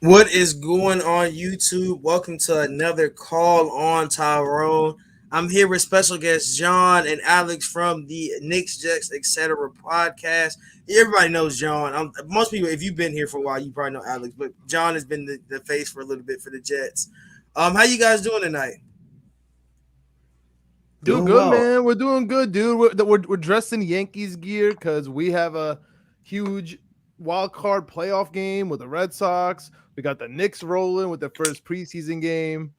What is going on YouTube? Welcome to another call on Tyrone. I'm here with special guests John and Alex from the Knicks Jets Etc podcast. Everybody knows John. Most people, if you've been here for a while, you probably know Alex. But John has been the face for a little bit for the Jets. How you guys doing tonight? Doing Doing good, well. man. We're doing good, dude. We're dressed in Yankees gear because we have a huge wild card playoff game with the Red Sox. We got the Knicks rolling with the first preseason game.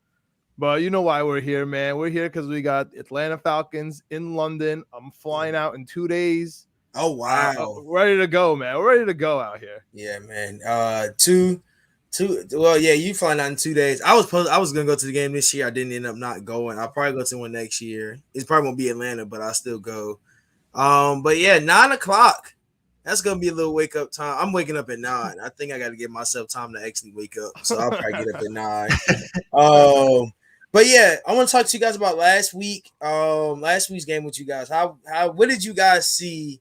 But you know why we're here, man. We're here because we got Atlanta Falcons in London. I'm flying out in 2 days. Oh wow. Ready to go, man. We're ready to go out here. Yeah, man. Two. Well, yeah, you flying out in 2 days. I was gonna go to the game this year. I didn't end up not going. I'll probably go to one next year. It's probably won't be Atlanta, but I'll still go. But yeah, 9 o'clock. That's gonna be a little wake up time. I'm waking up at 9. I think I got to give myself time to actually wake up, so I'll probably get up at 9. But yeah, I want to talk to you guys about last week. Last week's game with you guys. What did you guys see?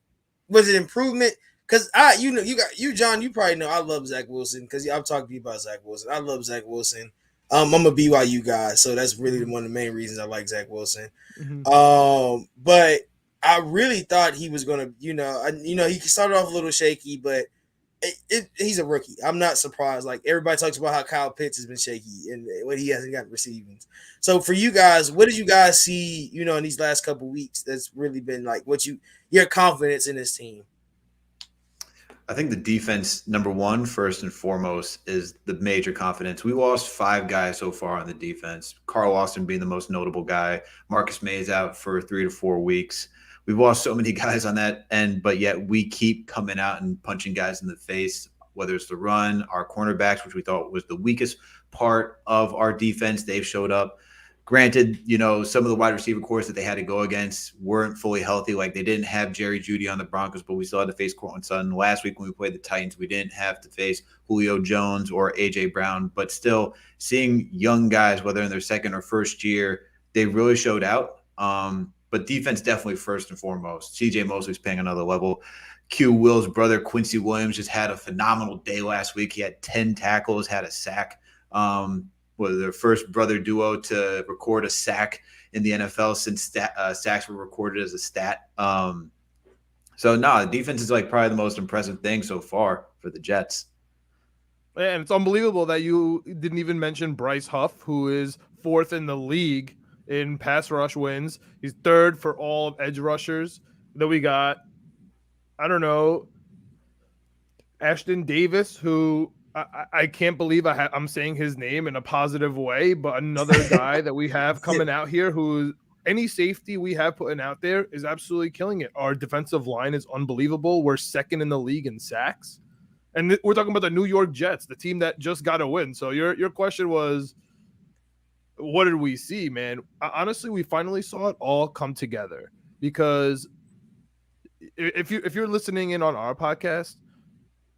Was it improvement? Because you John, you probably know I love Zach Wilson because I've talked to you about Zach Wilson. I love Zach Wilson. I'm a BYU guy, so that's really one of the main reasons I like Zach Wilson. Mhm. But I really thought he was gonna, he started off a little shaky, but he's a rookie. I'm not surprised. Like everybody talks about how Kyle Pitts has been shaky and when he hasn't gotten receivings. So for you guys, what did you guys see, in these last couple weeks that's really been like your confidence in this team? I think the defense, number one, first and foremost, is the major confidence. We lost five guys so far on the defense. Carl Lawson being the most notable guy. Marcus May is out for 3 to 4 weeks. We've lost so many guys on that end, but yet we keep coming out and punching guys in the face, whether it's the run, our cornerbacks, which we thought was the weakest part of our defense. They've showed up. Granted, some of the wide receiver cores that they had to go against weren't fully healthy. Like they didn't have Jerry Jeudy on the Broncos, but we still had to face Cortland Sutton. Last week when we played the Titans, we didn't have to face Julio Jones or AJ Brown. But still, seeing young guys, whether in their second or first year, they really showed out. But defense definitely first and foremost. CJ Mosley's playing another level. Q Will's brother Quincy Williams just had a phenomenal day last week. He had 10 tackles, had a sack. Was their first brother duo to record a sack in the NFL since sacks were recorded as a stat. The defense is like probably the most impressive thing so far for the Jets. And it's unbelievable that you didn't even mention Bryce Huff, who is fourth in the league in pass rush wins. He's third for all of edge rushers. Then we got, I don't know, Ashton Davis, who I can't believe I'm saying his name in a positive way, but another guy that we have coming out here who any safety we have putting out there is absolutely killing it. Our defensive line is unbelievable. We're second in the league in sacks. And we're talking about the New York Jets, the team that just got a win. So your question was, what did we see, man? Honestly, we finally saw it all come together because if you're listening in on our podcast,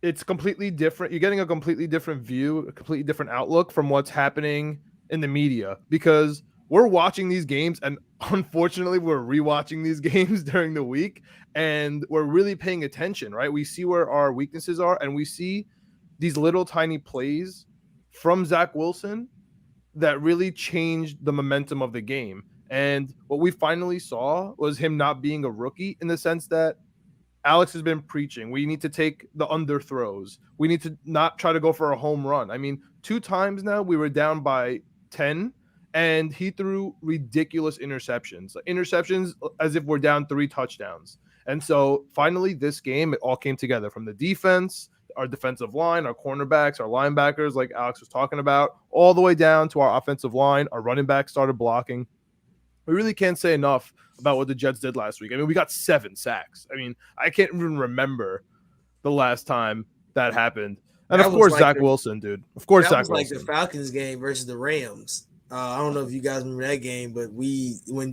it's completely different. You're getting a completely different view, a completely different outlook from what's happening in the media because we're watching these games and unfortunately we're rewatching these games during the week and we're really paying attention, right? We see where our weaknesses are and we see these little tiny plays from Zach Wilson that really changed the momentum of the game. And what we finally saw was him not being a rookie in the sense that Alex has been preaching. We need to take the underthrows. We need to not try to go for a home run. I mean, 2 times now we were down by 10 and he threw ridiculous interceptions. Interceptions as if we're down 3 touchdowns. And so finally this game, it all came together from the defense, our defensive line, our cornerbacks, our linebackers, like Alex was talking about, all the way down to our offensive line. Our running back started blocking. We really can't say enough about what the Jets did last week. I mean, we got 7 sacks. I mean, I can't even remember the last time that happened. And of course, Zach Wilson, dude. Of course, Zach Wilson. That was like the Falcons game versus the Rams. I don't know if you guys remember that game, but when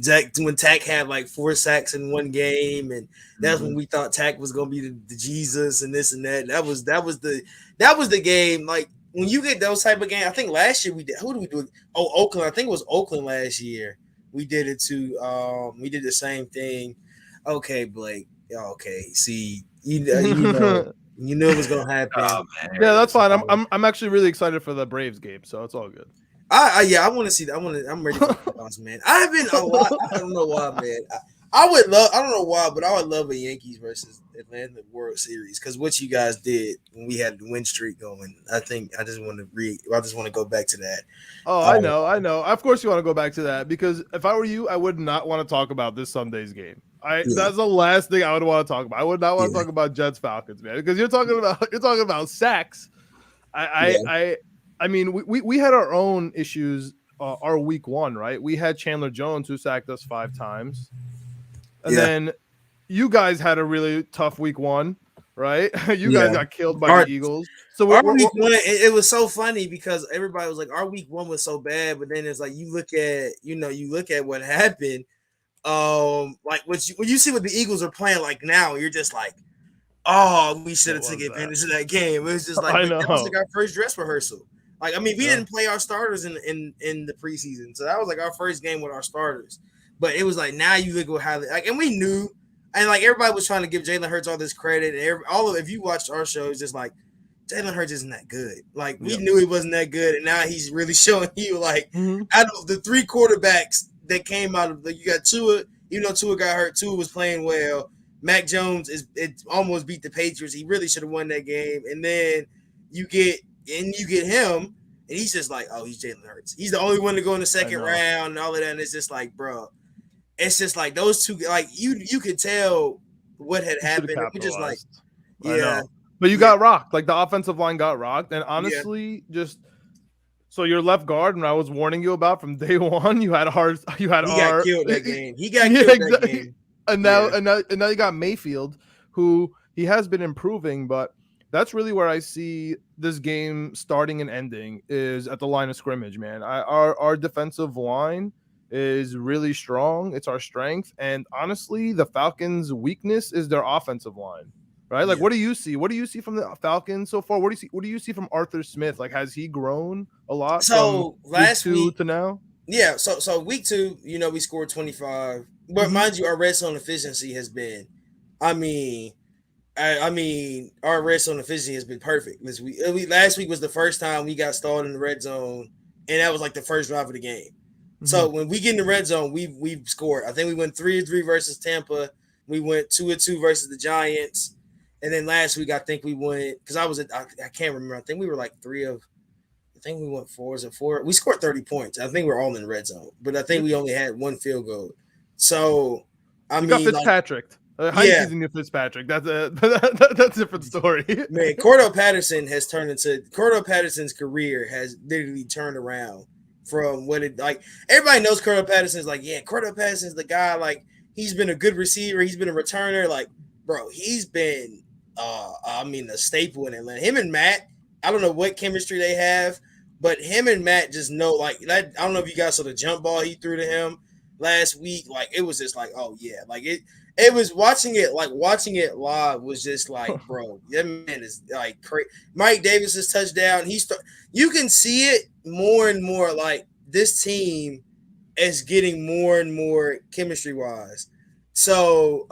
Tack had like 4 sacks in one game, and that's when we thought Tack was gonna be the Jesus and this and that. That was the game. Like when you get those type of games, I think last year we did. Who did we do? Oh, Oakland. I think it was Oakland last year. We did it too. We did the same thing. Okay, Blake. Okay, see, you know You knew it was gonna happen. Oh, man. Yeah, that's fine. I'm actually really excited for the Braves game, so it's all good. I want to see that. I'm ready for the playoffs, man. I've been a lot. I don't know why, man. I would love. I don't know why, but I would love a Yankees versus Atlanta World Series because what you guys did when we had the win streak going. I think I just want to go back to that. Oh, I know. Of course, you want to go back to that because if I were you, I would not want to talk about this Sunday's game. That's the last thing I would want to talk about. I would not want to talk about Jets Falcons, man, because you're talking about sacks. I mean, we had our own issues our week one, right? We had Chandler Jones who sacked us 5 times. And then you guys had a really tough week one, right? You guys got killed by the Eagles. So our week one, it was so funny because everybody was like, our week one was so bad, but then it's like you look at what happened. Like when you see what the Eagles are playing like now, you're just like, oh, we should have taken advantage of that game. It was just like that was like our first dress rehearsal. Like, I mean, we didn't play our starters in the preseason, so that was like our first game with our starters. But it was like now you look at how and we knew, and like everybody was trying to give Jalen Hurts all this credit, and if you watched our show, it's just like Jalen Hurts isn't that good. Like we knew he wasn't that good, and now he's really showing you like out of the 3 quarterbacks that came out of you got Tua, even though Tua got hurt, Tua was playing well. Mac Jones almost beat the Patriots. He really should have won that game, and then you get him, and he's just like, oh, he's Jalen Hurts. He's the only one to go in the second round and all of that. And it's just like, bro. It's just like those two, like you could tell what had happened. We're just like, but you got rocked. Like the offensive line got rocked, and honestly, just so your left guard, and I was warning you about from day one, you had hard. He got killed that game. He got killed that game. And now you got Mayfield, who he has been improving, but that's really where I see this game starting and ending is at the line of scrimmage, man. Our defensive line is really strong. It's our strength. And honestly, the Falcons' weakness is their offensive line, right? Like, what do you see? What do you see from the Falcons so far? What do you see from Arthur Smith? Like, has he grown a lot from last week to now? Yeah. So week 2, we scored 25. But mind you, our red zone efficiency has been, I mean, our red zone efficiency has been perfect. Last week was the first time we got stalled in the red zone, and that was like the first drive of the game. So when we get in the red zone, we've scored. I think we went 3-3 versus Tampa. We went 2-2 versus the Giants, and then last week I think we went because I can't remember. I think we were like 3 of. I think we went 4. We scored 30 points. I think we're all in the red zone, but I think we only had 1 field goal. So you got Fitzpatrick. Heineke's in your Fitzpatrick. That's a different story. Man, Cordell Patterson's career has literally turned around from what it like. Everybody knows Cordell Patterson's like, yeah, Cordell Patterson's the guy. Like, he's been a good receiver. He's been a returner. Like, bro, he's been, a staple in Atlanta. Him and Matt, I don't know what chemistry they have, but him and Matt just know, like, that. I don't know if you guys saw the jump ball he threw to him last week. Like, it was just like, oh yeah, like it was watching it live was just like, bro, that man is like crazy. Mike Davis's touchdown, you can see it more and more. Like, this team is getting more and more chemistry wise. So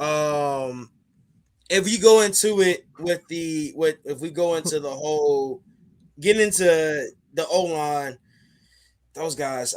if we go into it if we go into the whole get into the O-line, those guys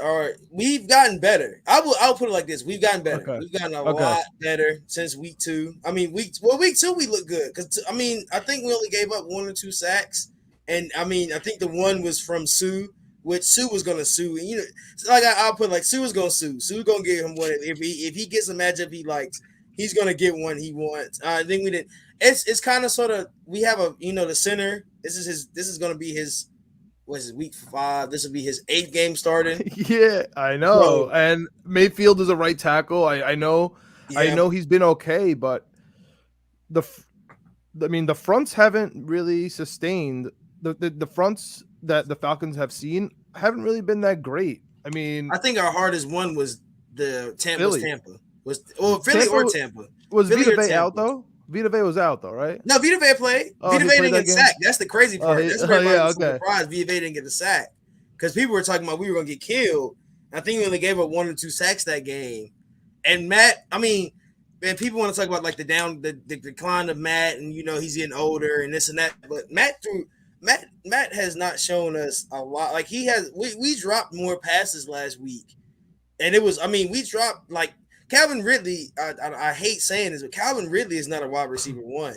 we've gotten better. I'll put it like this. We've gotten better. Okay. We've gotten a lot better since week 2. I mean, week 2 we look good. Because I think we only gave up 1 or 2 sacks. And I think the one was from Sue, which Sue was gonna sue. And like I'll put like Sue was gonna sue. Sue's gonna give him one. If he gets a matchup he likes, he's gonna get one he wants. I think we did. It's kind of sort of we have the center. This is gonna be his. Was it week 5? This will be his 8th game starting. Yeah, I know. Bro. And Mayfield is a right tackle. I know. Yeah. I know he's been okay, but the fronts haven't really sustained. The fronts that the Falcons have seen haven't really been that great. I mean, I think our hardest one was Philly. Philly or Tampa. Was Vita Vea out though? Vita Vea was out though, right? No, Vita Vea played. Vita Vea didn't get sacked. That's the crazy part. That's where everybody was surprised Vita Vea didn't get a sack because people were talking about we were going to get killed. I think we only gave up 1 or 2 sacks that game. And Matt, and people want to talk about like the decline of Matt, and he's getting older and this and that. But Matt has not shown us a lot. Like he has, we dropped more passes last week, and it was. I mean, we dropped like Calvin Ridley. I hate saying this, but Calvin Ridley is not a wide receiver one.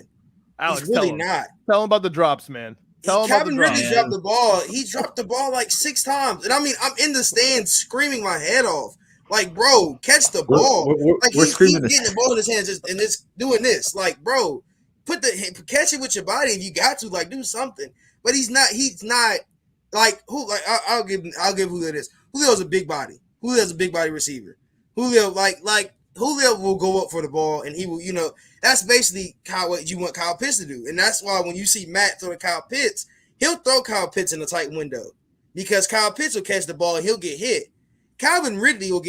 Alex, He's really not. Tell him about the drops, man. Calvin Ridley dropped the ball. He dropped the ball like 6 times, and I mean, I'm in the stands screaming my head off. Like, bro, catch the ball. Like he's getting the ball in his hands and just doing this. Like, bro, catch it with your body if you got to. Like, do something. But he's not like who. Like I'll give Julio this. Julio's a big body. Julio's a big body receiver. Julio like Julio will go up for the ball, and he will. That's basically what you want Kyle Pitts to do, and that's why when you see Matt throw to Kyle Pitts, he'll throw Kyle Pitts in a tight window because Kyle Pitts will catch the ball and he'll get hit. Calvin Ridley will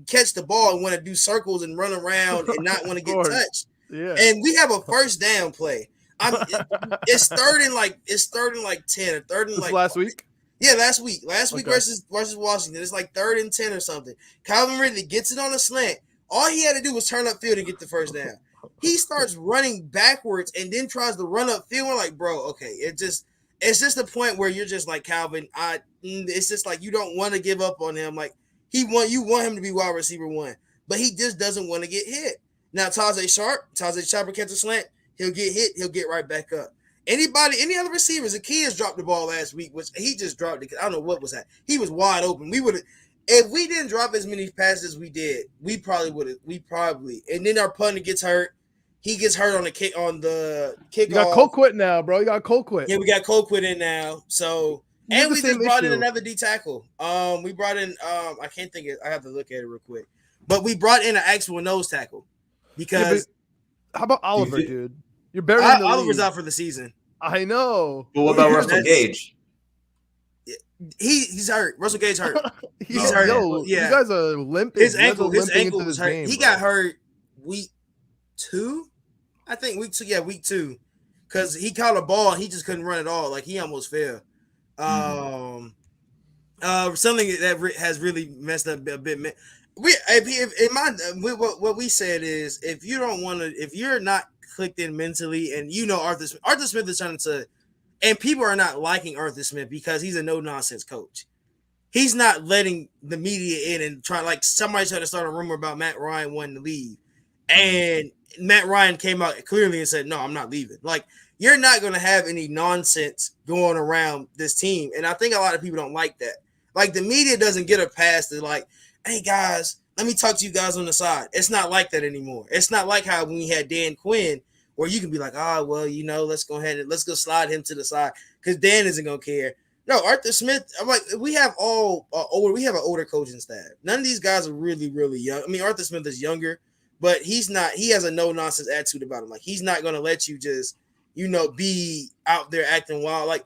catch the ball and want to do circles and run around and not want to get touched. Yeah. And we have a first down play. It's third and like 10 or third and like last week. Yeah, last week versus Washington. It's like 3rd and 10 or something. Calvin Ridley gets it on a slant. All he had to do was turn upfield and get the first down. He starts running backwards and then tries to run upfield. We're like, bro, okay, it's just a point where you're just like, Calvin, it's just like you don't want to give up on him. Like you want him to be wide receiver 1, but he just doesn't want to get hit. Now Tajay Sharp will catch a slant. He'll get hit. He'll get right back up. Any other receivers, Akias dropped the ball last week, which he just dropped it. I don't know what was that. He was wide open. If we didn't drop as many passes as we did, we probably would have. And then our punter gets hurt. He gets hurt on the kickoff. You got Colquitt now, bro. You got Colquitt. Yeah, we got Colquitt in now. So, and we just brought in another D tackle. We brought in. I can't think. I have to look at it real quick. But we brought in an actual nose tackle because. How about Oliver, dude? You're burying the Oliver's league. out for the season. I know. But what about Russell Gage? He's hurt. Russell Gage hurt. He's hurt. Yeah. You guys are limping. His ankle was hurt. Game, he got hurt week 2. I think week 2. Yeah, week 2. Because he caught a ball and he just couldn't run at all. Like he almost fell. Something that has really messed up a bit. What we said is if you're not clicked in mentally, and Arthur Smith is trying to, and people are not liking Arthur Smith because he's a no nonsense coach. He's not letting the media in and somebody tried to start a rumor about Matt Ryan wanting to leave, and Matt Ryan came out clearly and said, "No, I'm not leaving." Like you're not going to have any nonsense going around this team, and I think a lot of people don't like that. Like the media doesn't get a pass to like, "Hey guys, let me talk to you guys on the side." It's not like that anymore. It's not like how when we had Dan Quinn, where you can be like, let's go ahead and let's go slide him to the side because Dan isn't gonna care. No, Arthur Smith. I'm like, we have we have an older coaching staff. None of these guys are really, really young. I mean, Arthur Smith is younger, but he's not. He has a no nonsense attitude about him. Like he's not gonna let you just, be out there acting wild. Like,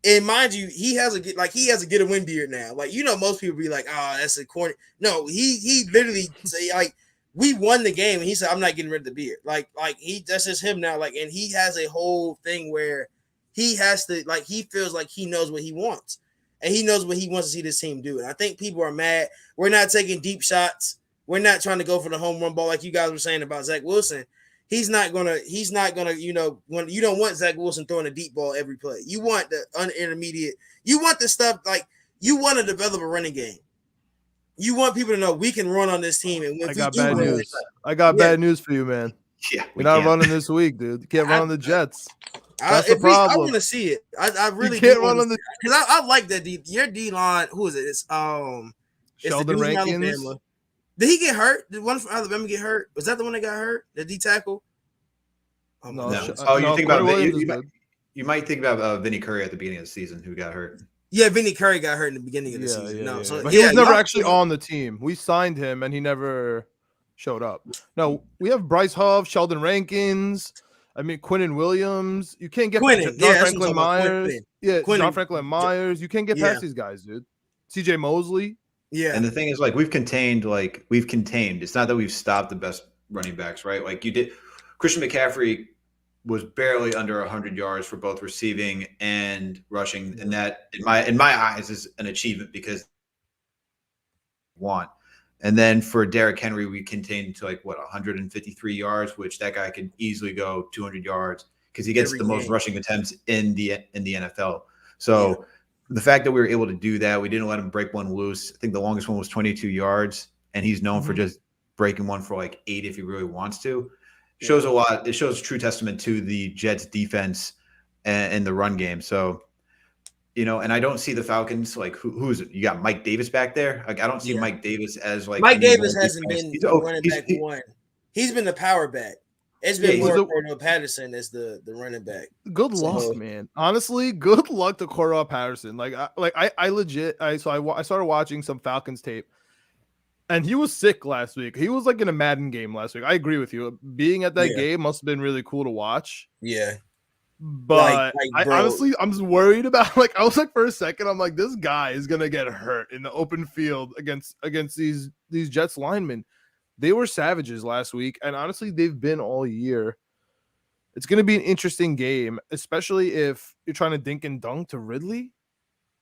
and mind you, he has a get a win beard now. Like most people be like, "Oh, that's a corny." No, he literally say like, "We won the game," and he said, "I'm not getting rid of the beard." Like that's just him now. Like, and he has a whole thing where he has to he feels like he knows what he wants, and he knows what he wants to see this team do. And I think people are mad. We're not taking deep shots. We're not trying to go for the home run ball like you guys were saying about Zach Wilson. He's not gonna, when you don't want Zach Wilson throwing a deep ball every play. You want the intermediate. You want the stuff you want to develop a running game. You want people to know we can run on this team. And I got bad news. I got bad news for you, man. Yeah, we're not running this week, dude. You can't run on the Jets. That's the problem. I want to see it. I really can't run on the because I like that your D line. Who is it? It's Sheldon Rankins. Did he get hurt? Did one from Alabama get hurt? Was that the one that got hurt? The D tackle? No. You think about you might think about Vinny Curry at the beginning of the season who got hurt. Yeah, Vinny Curry got hurt in the beginning of the season. Yeah. But he was never actually on the team. We signed him and he never showed up. No, we have Bryce Huff, Sheldon Rankins. I mean, Quinnen Williams. You can't get John Franklin Myers. John Franklin Myers. You can't get past these guys, dude. CJ Mosley. Yeah. And the thing is, we've contained. It's not that we've stopped the best running backs, right? Like you did. Christian McCaffrey was barely under 100 yards for both receiving and rushing, and that, in my eyes, is an achievement because And then for Derrick Henry, we contained to 153 yards, which that guy can easily go 200 yards because he gets the most rushing attempts in the NFL. So the fact that we were able to do that, we didn't let him break one loose. I think the longest one was 22 yards, and he's known for just breaking one for 8 if he really wants to. Shows a lot. It shows true testament to the Jets defense and the run game. So, and I don't see the Falcons who's it? You got Mike Davis back there. I don't see Mike Davis as Mike Davis hasn't been running back one. He's been the power back. It's been more Cordell Patterson as the running back. Good luck, man. Honestly, good luck to Cordell Patterson. I started watching some Falcons tape. And he was sick last week. He was in a Madden game last week. I agree with you. Being at that game must have been really cool to watch. Yeah. But honestly, I'm just worried about I was for a second, I'm like, this guy is gonna get hurt in the open field against these Jets linemen. They were savages last week, and honestly, they've been all year. It's gonna be an interesting game, especially if you're trying to dink and dunk to Ridley.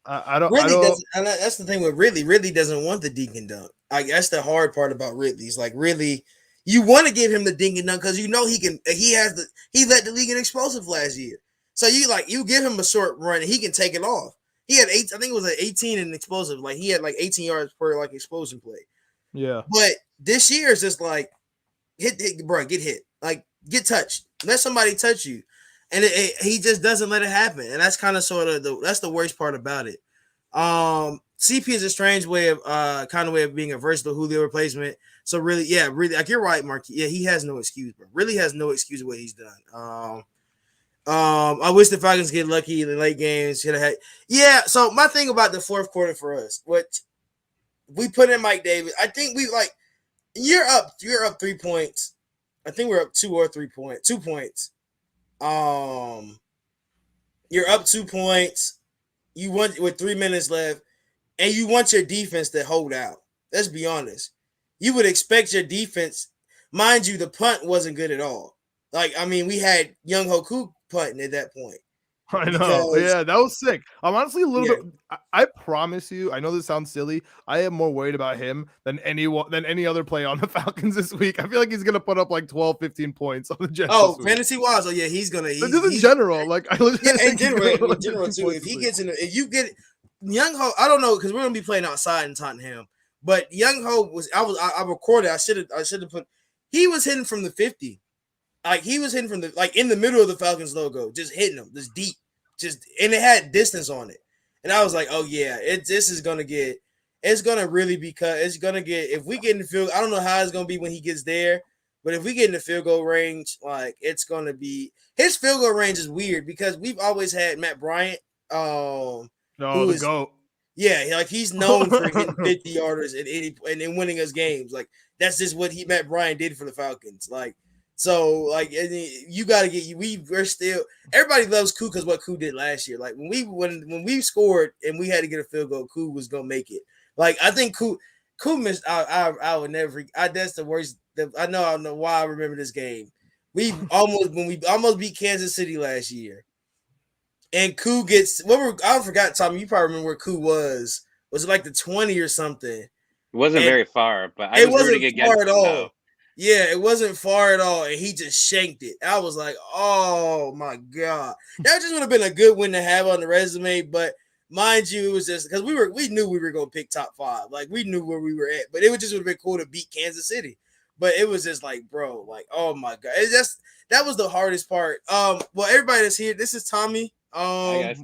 That's the thing with Ridley. Ridley doesn't want the dink and dunk. That's the hard part about Ridley. It's Ridley, you want to give him the dink and dunk because he led the league in explosive last year. So you give him a short run and he can take it off. He had 8, I think it was 18 in explosive. He had 18 yards per explosion play. Yeah. But this year is just hit, bro, get hit. Get touched. Let somebody touch you. And he just doesn't let it happen. And that's kind of that's the worst part about it. CP is a strange way of being a versatile Julio replacement. So really, you're right, Mark. Yeah, he has no excuse, bro. Really has no excuse of what he's done. I wish the Falcons get lucky in the late games. Yeah. So my thing about the fourth quarter for us, what we put in Mike Davis, I think you're up 3 points. I think we're up 2 or 3 points. 2 points. You're up 2 points. You want with 3 minutes left, and you want your defense to hold out. Let's be honest. You would expect your defense, mind you, the punt wasn't good at all. We had Young Hoku punting at that point. I know. Yeah, that was sick. I'm honestly a little bit. I promise you. I know this sounds silly. I am more worried about him than any other play on the Falcons this week. I feel like he's gonna put up 12, 15 points on the Jets. Oh, fantasy wise. Oh yeah, he's gonna. Just in general, in general too. If he gets if you get Young Ho, I don't know because we're gonna be playing outside in Tottenham. But Young Ho I recorded. I should have put. He was hitting from the 50. He was hitting from the in the middle of the Falcons logo, just hitting them, just deep, and it had distance on it. And I was like, oh yeah, it's gonna really if we get in the field, I don't know how it's gonna be when he gets there, but if we get in the field goal range, it's gonna be his field goal range is weird because we've always had Matt Bryant, the GOAT. Yeah, he's known for hitting 50 yarders and then winning us games. That's just what Matt Bryant did for the Falcons. So you got to get we're still everybody loves Koo because what Koo did last year. When we scored and we had to get a field goal, Koo was gonna make it. I think Koo missed. I would never. That's the worst. I don't know why I remember this game. We almost beat Kansas City last year, and Koo gets I forgot. Tommy, you probably remember where Koo was. Was it the 20 or something? It wasn't very far, but it wasn't far at all. Yeah, it wasn't far at all, and he just shanked it. I was like, oh my God. That just would have been a good win to have on the resume, but mind you, it was just because we knew we were going to pick top 5. We knew where we were at, but it would just would have been cool to beat Kansas City. But it was just bro, oh my God. That was the hardest part. Well, everybody that's here, this is Tommy. If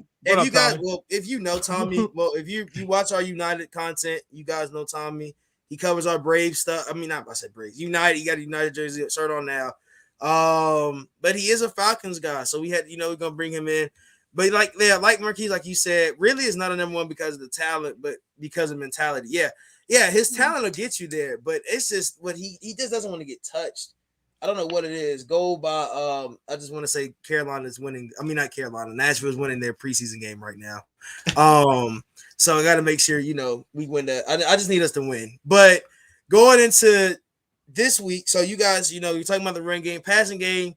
you know Tommy, if you watch our United content, you guys know Tommy. He covers our Brave stuff. I said Braves. United. He got a United jersey shirt on now. But he is a Falcons guy, so we had, we're gonna bring him in. But like Marquise, like you said, really is not a number one because of the talent, but because of mentality. Yeah, his talent will get you there, but it's just what he just doesn't want to get touched. I don't know what it is. Go by. I just want to say Carolina's winning. Not Carolina. Nashville's winning their preseason game right now. So I got to make sure we win that. I just need us to win. But going into this week, so you guys, you're talking about the run game, passing game.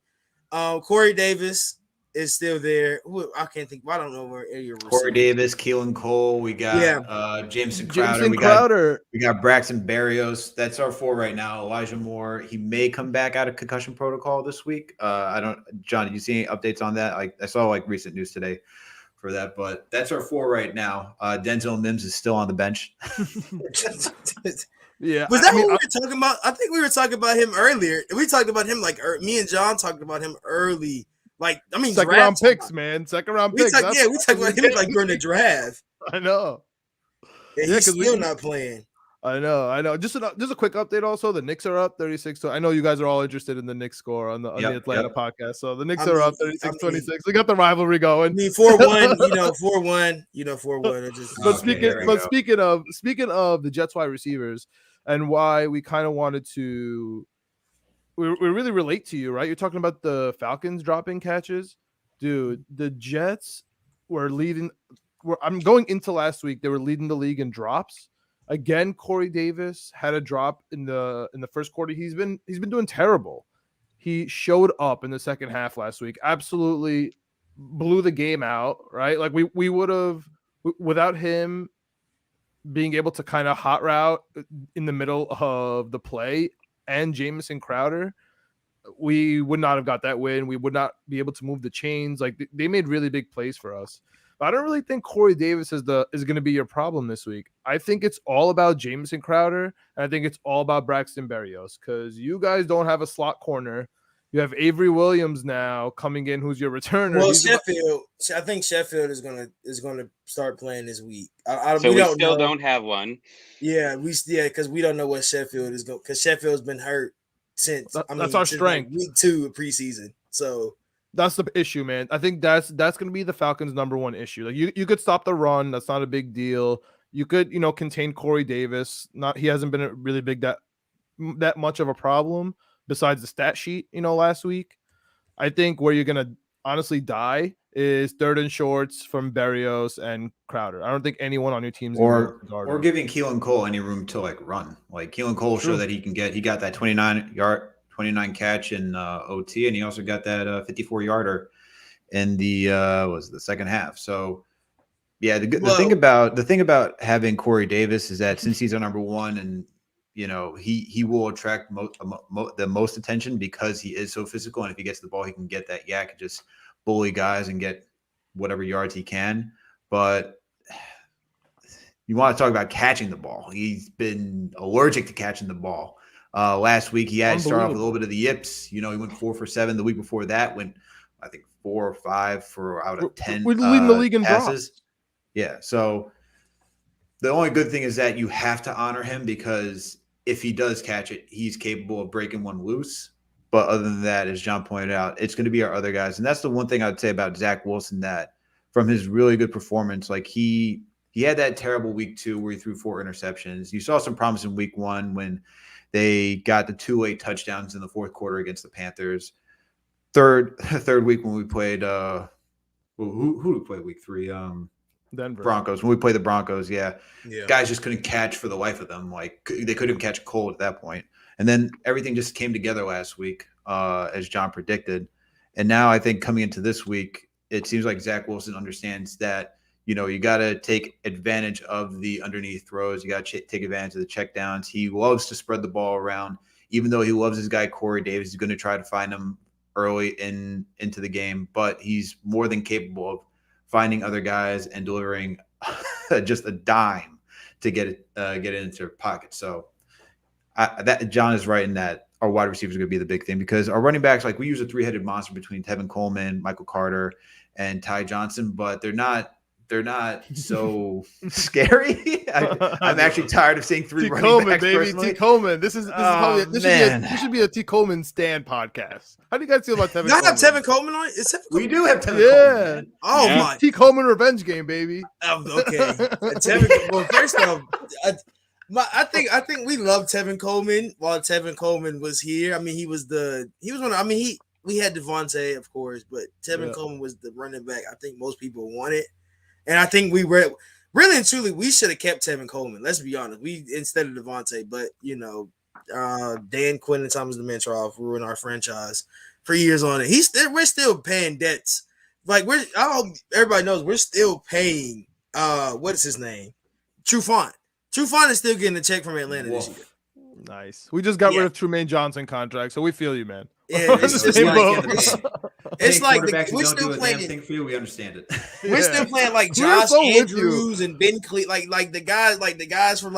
Corey Davis is still there. I can't think. I don't know where your Corey Davis, Keelan Cole. We got Jameson Crowder. We got Braxton Berrios. That's our 4 right now. Elijah Moore. He may come back out of concussion protocol this week. John, did you see any updates on that? I saw recent news today for that, but that's our 4 right now. Denzel Mims is still on the bench. Yeah. Was that what we were talking about? I think we were talking about him earlier. We talked about him me and John talked about him early. Second round picks, man. Second round picks. We talked about him during the draft. I know. Yeah, he's still not playing. I know. Just a quick update. Also, the Knicks are up 36. So I know you guys are all interested in the Knicks score on the Atlanta podcast. So the Knicks are up 36-26. We got the rivalry going. 4-1. 4-1. 4-1. But speaking of the Jets wide receivers and why we kind of wanted to. We really relate to you, right? You're talking about the Falcons dropping catches. Dude, the Jets were leading. I'm going into last week. They were leading the league in drops. Again, Corey Davis had a drop in the first quarter. He's been doing terrible. He showed up in the second half last week. Absolutely blew the game out, right? We would have, without him being able to kind of hot route in the middle of the play, and Jamison Crowder, we would not have got that win. We would not be able to move the chains. They made really big plays for us. But I don't really think Corey Davis is going to be your problem this week. I think it's all about Jamison Crowder, and I think it's all about Braxton Berrios, because you guys don't have a slot corner. You have Avery Williams now coming in, who's your returner. Well, I think Sheffield is gonna start playing this week. So we still don't have one. Yeah, because we don't know what Sheffield is going. Because Sheffield's been hurt since. That's our strength. Week 2 of preseason. So that's the issue, man. I think that's going to be the Falcons' number one issue. You could stop the run. That's not a big deal. You could contain Corey Davis. He hasn't been a really big that much of a problem besides the stat sheet. Last week. I think where you're gonna honestly die is third and shorts from Berrios and Crowder. I don't think anyone on your team's or giving Keelan Cole any room to run. Keelan Cole showed that he got that 29 catch in OT, and he also got that 54-yarder in the the second half. So yeah, the thing about having Corey Davis is that since he's our number one, and he will attract the most attention because he is so physical, and if he gets the ball, he can get that yak and just bully guys and get whatever yards he can. But you want to talk about catching the ball. He's been allergic to catching the ball. Last week, he had to start off with a little bit of the yips. He went 4 for 7. The week before that, went, I think, 4 or 5 for out of 10 We're leading the league in passes. drops. Yeah, so the only good thing is that you have to honor him, because if he does catch it, he's capable of breaking one loose. But other than that, as John pointed out, it's going to be our other guys. And that's the one thing I would say about Zach Wilson, that from his really good performance, he had that terrible week 2 where he threw 4 interceptions. You saw some promise in week 1 when they got the 2 late touchdowns in the fourth quarter against the Panthers. Third week when we played who did we play week 3? Denver Broncos. When we played the Broncos, yeah. Guys just couldn't catch for the life of them. They couldn't catch a cold at that point. And then everything just came together last week, as John predicted. And now I think coming into this week, it seems like Zach Wilson understands that, you got to take advantage of the underneath throws. You got to take advantage of the checkdowns. He loves to spread the ball around. Even though he loves his guy Corey Davis, he's going to try to find him early into the game. But he's more than capable of finding other guys and delivering just a dime to get it into their pocket. So that John is right in that our wide receivers are going to be the big thing, because our running backs, we use a 3-headed monster between Tevin Coleman, Michael Carter, and Ty Johnson, but they're not so scary. I'm actually tired of seeing 3 running backs, baby. Personally. T. Coleman. This should be a T. Coleman stand podcast. How do you guys feel about Tevin? Not have Tevin Coleman on it? We do have Tevin Coleman. Oh my! T. Coleman revenge game, baby. Okay. Well, first off, I think we love Tevin Coleman while Tevin Coleman was here. I mean, he was one. We had Devontae, of course, but Tevin Coleman was the running back I think most people wanted. And I think we were really and truly, we should have kept Tevin Coleman. Let's be honest. Instead of Devontae, but Dan Quinn and Thomas Dimitroff ruined our franchise for years on it. We're still paying debts like I hope everybody knows we're still paying what is his name? Trufant. Trufant is still getting a check from Atlanta this year. Nice. We just got rid of Trumaine Johnson contract, so we feel you, man. Yeah, it's like we're still playing. For you, we understand it. We're still playing like Josh Andrews and Ben Cle, like the guys from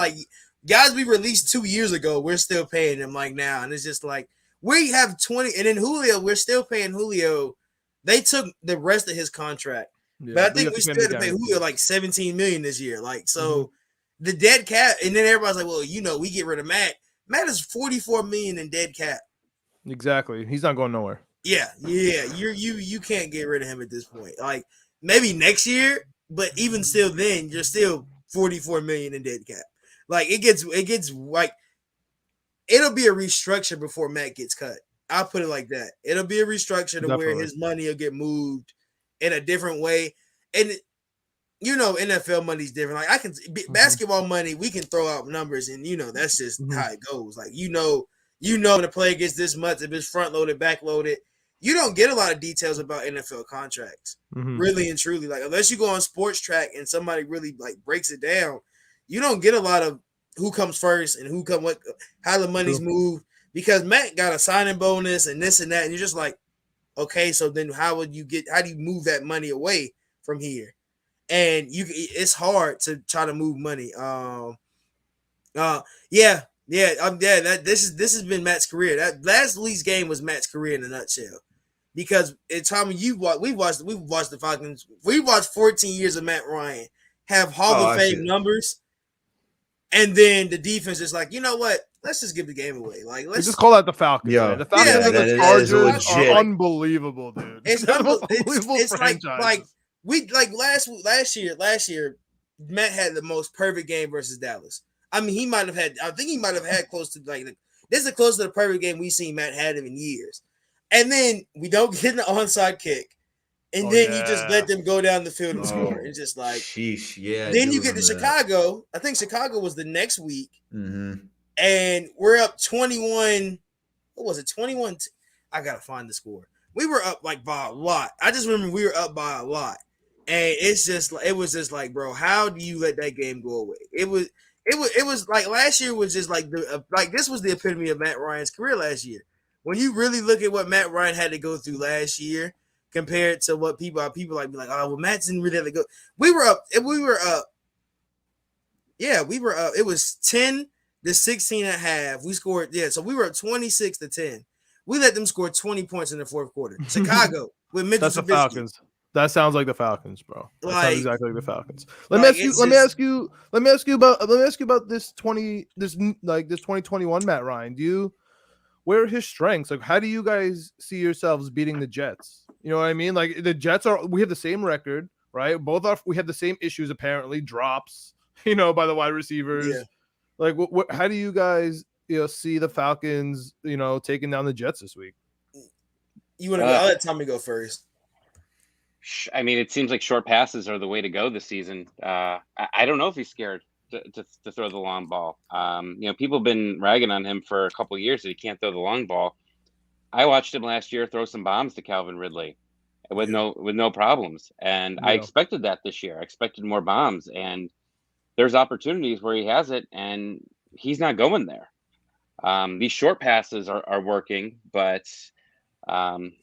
guys we released 2 years ago. We're still paying them like now, and it's just like we have 20, and then Julio, we're still paying Julio. They took the rest of his contract, but I think we still have to pay Julio like $17 million this year. Like so, the dead cap, and then everybody's like, well, we get rid of Matt. Matt is $44 million in dead cap. Exactly. He's not going nowhere. Yeah. You can't get rid of him at this point. Like maybe next year, but even still, then you're still $44 million in dead cap. Like it gets like it'll be a restructure before Matt gets cut. I'll put it like that. It'll be a restructure to where his money will get moved in a different way, and NFL money's different. Like basketball money, we can throw out numbers, and that's just how it goes. Like when a player gets this much, if it's front loaded, back loaded, you don't get a lot of details about NFL contracts, really and truly. Like unless you go on Sports Track and somebody really like breaks it down, you don't get a lot of who comes first and how the money's moved. Because Matt got a signing bonus and this and that, and you're just like, okay, so then how do you move that money away from here? And it's hard to try to move money. This has been Matt's career. That last Leafs game was Matt's career in a nutshell. Because Tommy, we've watched the Falcons. We watched 14 years of Matt Ryan have Hall of Fame numbers, and then the defense is like, you know what? Let's just give the game away. Like let's just call that the Falcons. Yeah, the Falcons and the Chargers are unbelievable, dude. It's unbelievable. It's like we last year. Matt had the most perfect game versus Dallas. I mean, I think he might have had close to this is the closest to the perfect game we've seen Matt had him in years. And then we don't get an onside kick. And you just let them go down the field and score. It's just like, sheesh, yeah. Then you get to Chicago. I think Chicago was the next week. And we're up 21. What was it? 21. I got to find the score. We were up like by a lot. I just remember we were up by a lot. And it was just like, bro, how do you let that game go away? It was like last year was just like this was the epitome of Matt Ryan's career last year. When you really look at what Matt Ryan had to go through last year compared to what people like be like, oh, well, Matt didn't really have to go. We were up. Yeah, we were up. It was 10-16 at half. We scored, so we were up 26-10. We let them score 20 points in the fourth quarter. Chicago with Mitchell That's the Falcons. That sounds like the Falcons, bro. That sounds exactly like the Falcons. Let me ask you about this 2021 Matt Ryan. Where are his strengths? Like, how do you guys see yourselves beating the Jets? You know what I mean? Like the Jets we have the same record, right? We have the same issues apparently, drops, by the wide receivers. Yeah. Like, how do you guys, see the Falcons, taking down the Jets this week? You want to go? I'll let Tommy go first. I mean, it seems like short passes are the way to go this season. I don't know if he's scared to throw the long ball. People have been ragging on him for a couple of years that he can't throw the long ball. I watched him last year throw some bombs to Calvin Ridley with no problems, and I expected that this year. I expected more bombs, and there's opportunities where he has it, and he's not going there. These short passes are working, but and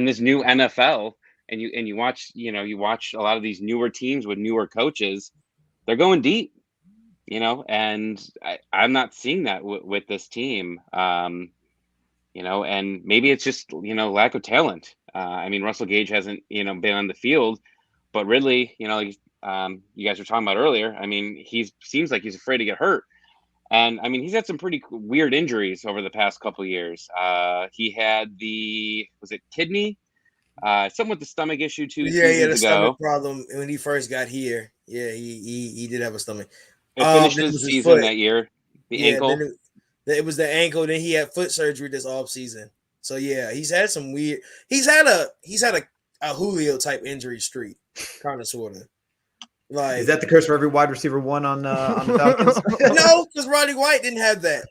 this new NFL, and you watch a lot of these newer teams with newer coaches, they're going deep, and I'm not seeing that with this team, and maybe it's just lack of talent. I mean, Russell Gage hasn't been on the field, but Ridley, you guys were talking about earlier. I mean, seems like he's afraid to get hurt. And I mean, he's had some pretty weird injuries over the past couple of years. He had was it kidney? Something with the stomach issue 2 seasons ago. Yeah, he had a stomach problem when he first got here. Yeah, he did have a stomach. It finished his season that year. The ankle. It was the ankle. Then he had foot surgery this off season. So yeah, he's had some weird. He's had a Julio type injury streak, kind of sort of. Like, is that the curse for every wide receiver one on the Falcons? no, because Roddy White didn't have that.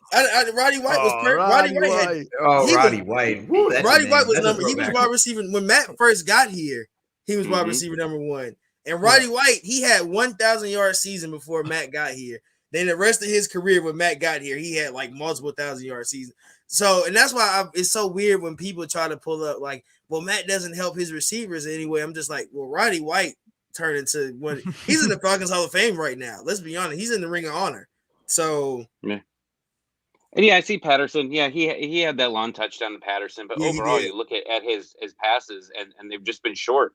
Roddy White was Roddy White had. Roddy White. Woo, that's Roddy a White name. was That's a he was throwback. wide receiver when Matt first got here. He was wide receiver number 1. And Roddy White, he had 1,000-yard season before Matt got here. Then the rest of his career when Matt got here, he had like multiple 1,000-yard seasons. So, and that's why it's so weird when people try to pull up like, well, Matt doesn't help his receivers anyway. I'm just like, well, Roddy White turned into one. He's in the Falcons Hall of Fame right now. Let's be honest. He's in the Ring of Honor. So, yeah. And I see Patterson. Yeah, he had that long touchdown to Patterson, but overall, you look at his passes, and they've just been short.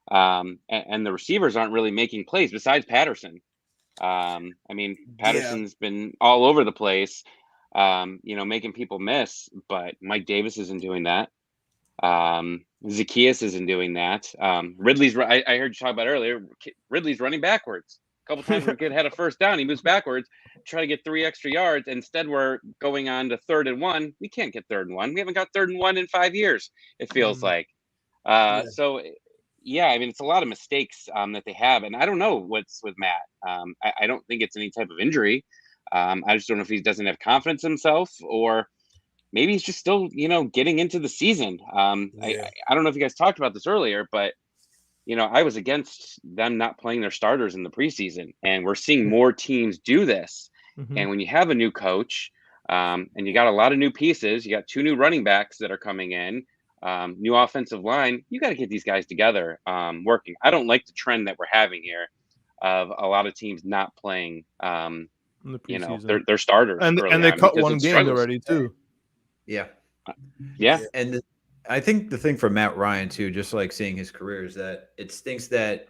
And the receivers aren't really making plays besides Patterson. I mean, Patterson's been all over the place, making people miss, but Mike Davis isn't doing that. Zacchaeus isn't doing that. Ridley's, I heard you talk about earlier, Ridley's running backwards. A couple times where kid had a first down, he moves backwards, try to get 3 extra yards. Instead, we're going on to 3rd and 1. We can't get 3rd and 1. We haven't got 3rd and 1 in 5 years, it feels like. So, yeah, I mean, it's a lot of mistakes that they have. And I don't know what's with Matt. I don't think it's any type of injury. I just don't know if he doesn't have confidence in himself, or maybe he's just still, getting into the season. I don't know if you guys talked about this earlier, but I was against them not playing their starters in the preseason, and we're seeing more teams do this. And when you have a new coach, and you got a lot of new pieces, you got 2 new running backs that are coming in, new offensive line, you got to get these guys together, working. I don't like the trend that we're having here of a lot of teams not playing, their starters. And they cut one game already too. Yeah. Yeah. And I think the thing for Matt Ryan too, just like seeing his career, is that it stinks that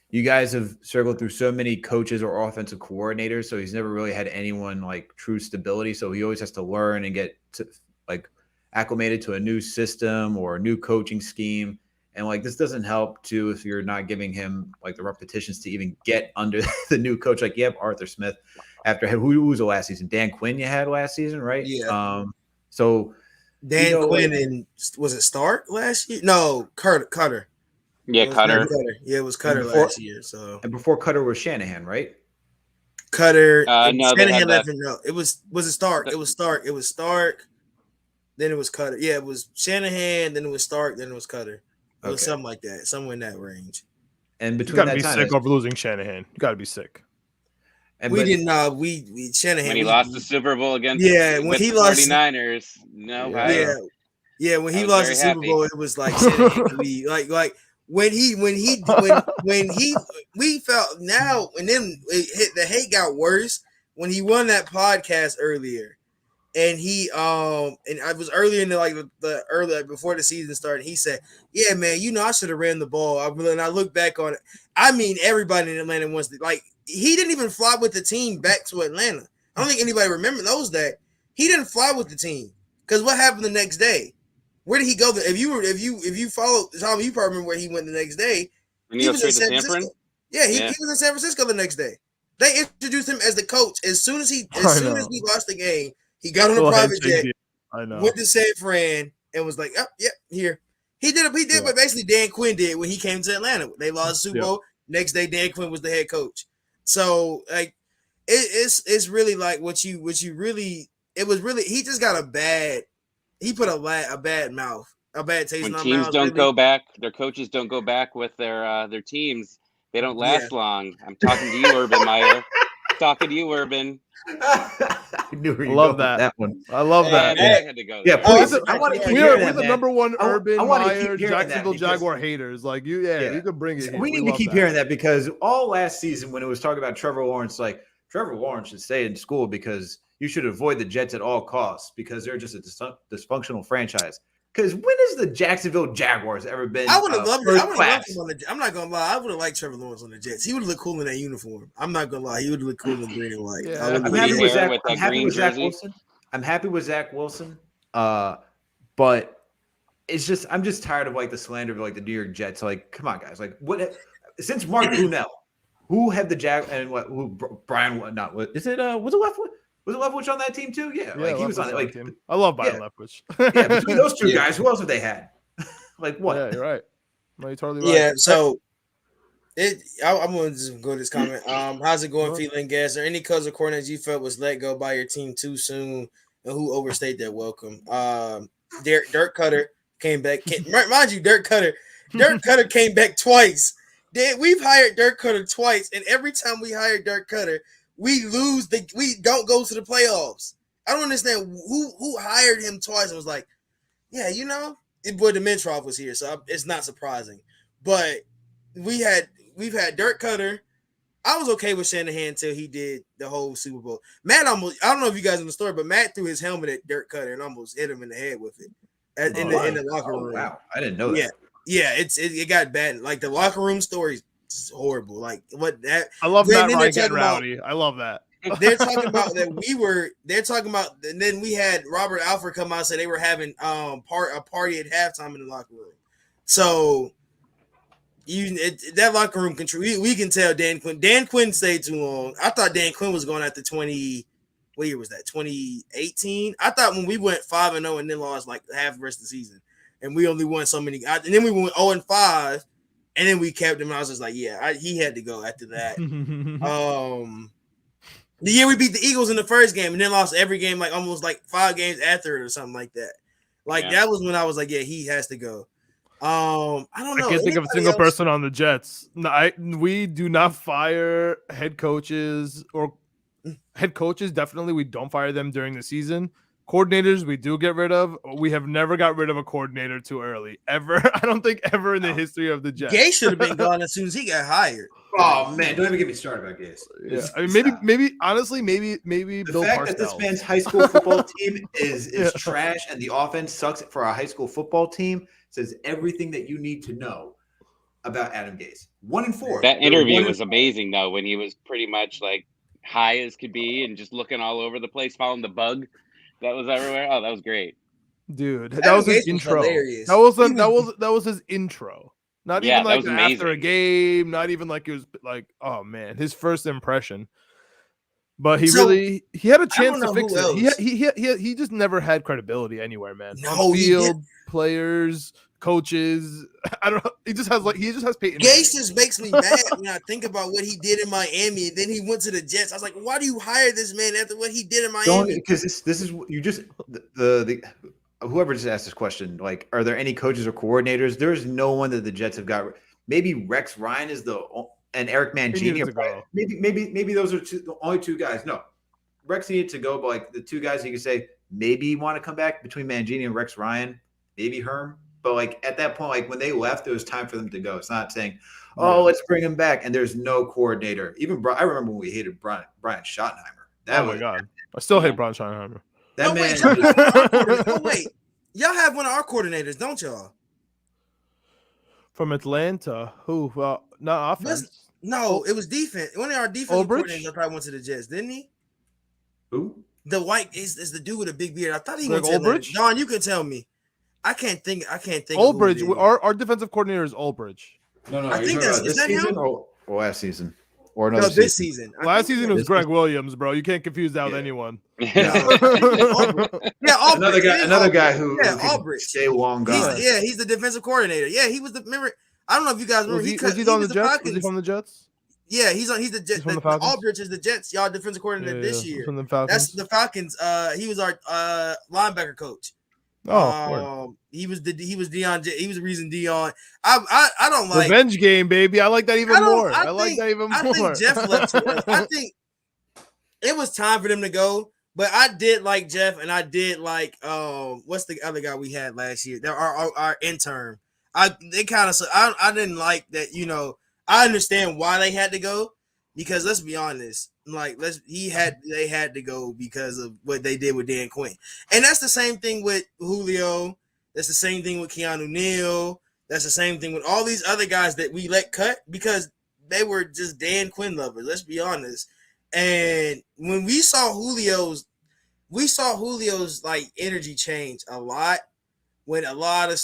you guys have circled through so many coaches or offensive coordinators. So he's never really had anyone like true stability. So he always has to learn and get to like acclimated to a new system or a new coaching scheme. And like, this doesn't help too if you're not giving him like the repetitions to even get under the new coach. Like you have Arthur Smith after who was the last season? Dan Quinn you had last season, right? Yeah. So Dan Quinn and was it Stark last year? No, Cutter. Yeah, Cutter. Yeah, it was Cutter last year. So and before Cutter was Shanahan, right? Cutter. No, Shanahan left him. No, it was it Stark? It was Stark. It was Stark. Then it was Cutter. Yeah, it was Shanahan. Then it was Stark. Then it was Cutter. It was something like that. Somewhere in that range. And between you gotta that be time, sick over losing Shanahan. You gotta be sick. And we didn't. We Shanahan when he lost the Super Bowl against when he lost 49ers. No, yeah. When he lost the Super Bowl, it was like Shanahan. We like when he we felt now, and then the hate got worse when he won that podcast earlier. And he and I was earlier in the early before the season started. He said, "Yeah, man, I should have ran the ball." And I look back on it. I mean, everybody in Atlanta wants to he didn't even fly with the team back to Atlanta. I don't think anybody knows that he didn't fly with the team because what happened the next day? Where did he go? If you follow Tom, you probably remember where he went the next day. He was in San Francisco. Yeah, he was in San Francisco the next day. They introduced him as the coach as soon as he lost the game. He got on a private jet, went to San Fran, and was like, "Oh, yeah, here." He did what basically Dan Quinn did when he came to Atlanta. They lost the Super Bowl. Next day, Dan Quinn was the head coach. So, like, it's really like what you really. It was really he just got he put a bad mouth, a bad taste in our mouth. When teams don't go back, their coaches don't go back with their teams. They don't last long. I'm talking to you, Urban Meyer. Talking to you, Urban. I love that one. I love that. I had to go. Yeah, please. I want to keep hearing that, we're the number one Urban Meyer Jacksonville Jaguar haters. Like you can bring it. We need to keep hearing that because all last season when it was talking about Trevor Lawrence, like Trevor Lawrence should stay in school because you should avoid the Jets at all costs because they're just a dysfunctional franchise. Because when has the Jacksonville Jaguars ever been? I would have loved it. I would have loved him on the. I'm not gonna lie. I would have liked Trevor Lawrence on the Jets. He would have looked cool in that uniform. I'm not gonna lie. He would look cool in green and white. Yeah. I'm happy with Zach Wilson. I'm happy with Zach Wilson. But it's just I'm just tired of like the slander of like the New York Jets. Like, come on, guys. Like, what since Mark Brunell, who had the and what who Brian? Not what is it? Was it Leftwich? Was it Leftwich on that team too? Yeah, like he was on it. Like I love Brian Leftwich. Yeah, between those two guys, who else have they had? Like what? Yeah, you're right. No, you're totally right. Yeah, so I'm going to just go to this comment. How's it going, feeling gas? Or any coach or coordinators you felt was let go by your team too soon, and who overstayed their welcome? Dirk Cutter came back. Mind you, Dirk Cutter came back twice. We've hired Dirk Cutter twice, and every time we hire Dirk Cutter, we lose. We don't go to the playoffs. I don't understand who hired him twice and was like, yeah, boy, Dimitrov was here, so it's not surprising. But we've had Dirk Cutter. I was okay with Shanahan until he did the whole Super Bowl. Matt almost, I don't know if you guys know the story, but Matt threw his helmet at Dirk Cutter and almost hit him in the head with it in the locker room. Wow, I didn't know that. Yeah, it got bad. Like the locker room story is horrible. Like what that I love Matt Ryan getting rowdy. I love that. They're talking about that they're talking about, and then we had Robert Alford come out and say they were having a party at halftime in the locker room. So that locker room control, we can tell Dan Quinn stayed too long. I thought Dan Quinn was going after what year was that? 2018. I thought when we went 5-0 and then lost like half the rest of the season, and we only won so many, and then we went 0-5, and then we kept him. I was just like, yeah, he had to go after that. The year we beat the Eagles in the first game and then lost every game, like almost like 5 games after it or something like that. That was when I was like, yeah, he has to go. I don't know. I can't think of a single person on the Jets. No, we do not fire head coaches or head coaches. Definitely, we don't fire them during the season. Coordinators, we do get rid of. We have never got rid of a coordinator too early, ever. I don't think ever in the history of the Jets. Gay should have been gone as soon as he got hired. Oh man, don't even get me started about Gase. Yeah, I mean, maybe honestly, maybe the Bill fact Parcells. that this man's high school football team is trash and the offense sucks for our high school football team says everything that you need to know about Adam Gase. 1-4. That interview was amazing though, when he was pretty much like high as could be and just looking all over the place, following the bug that was everywhere. Oh, that was great, dude. That was his intro. That was his intro. Not even like after a game, not even like it was like, oh man, his first impression. But he had a chance to fix it. He just never had credibility anywhere, man. No, field, players, coaches. I don't know. He just has Peyton. Gase just makes me mad when I think about what he did in Miami. And then he went to the Jets. I was like, why do you hire this man after what he did in Miami? Because this is you just the whoever just asked this question, like, are there any coaches or coordinators? There's no one that the Jets have got. Maybe Rex Ryan is and Eric Mangini. Maybe those are the only 2 guys. No, Rex needed to go, but like the 2 guys you could say maybe want to come back between Mangini and Rex Ryan, maybe Herm. But like at that point, like when they left, it was time for them to go. It's not saying, oh, let's bring him back. And there's no coordinator. Even I remember when we hated Brian Schottenheimer. My God, I still hate Brian Schottenheimer. Wait, y'all have one of our coordinators, don't y'all? From Atlanta, who? Not offense. No, it was defense. One of our defensive coordinators probably went to the Jets, didn't he? Who? The white is the dude with a big beard. I thought he went to Atlanta. John, you can tell me. I can't think. Ulbrich. Our defensive coordinator is Ulbrich. No. I think that's this season him? or last season. Or this season. Last season was Greg Williams, bro. You can't confuse that with anyone. Another guy who Albrecht. Stay long gone. He's the defensive coordinator. Yeah, he was the. Remember, I don't know if you guys remember. Was he on the Jets? Was he from the Jets? Yeah, he's the Jets. Albrecht is the Jets. Y'all defensive coordinator this year. From the Falcons. That's the Falcons. He was our linebacker coach. He was Deion. He was the reason Deion. I don't like revenge game, baby. I like that even more. I like that even more. I think Jeff left too early. I think it was time for them to go. But I did like Jeff, and I did like what's the other guy we had last year? Our intern. I didn't like that. I understand why they had to go, because let's be honest. Like they had to go because of what they did with Dan Quinn. And that's the same thing with Julio. That's the same thing with Keanu Neal. That's the same thing with all these other guys that we let cut because they were just Dan Quinn lovers. Let's be honest. And when we saw Julio's like energy change a lot when a lot of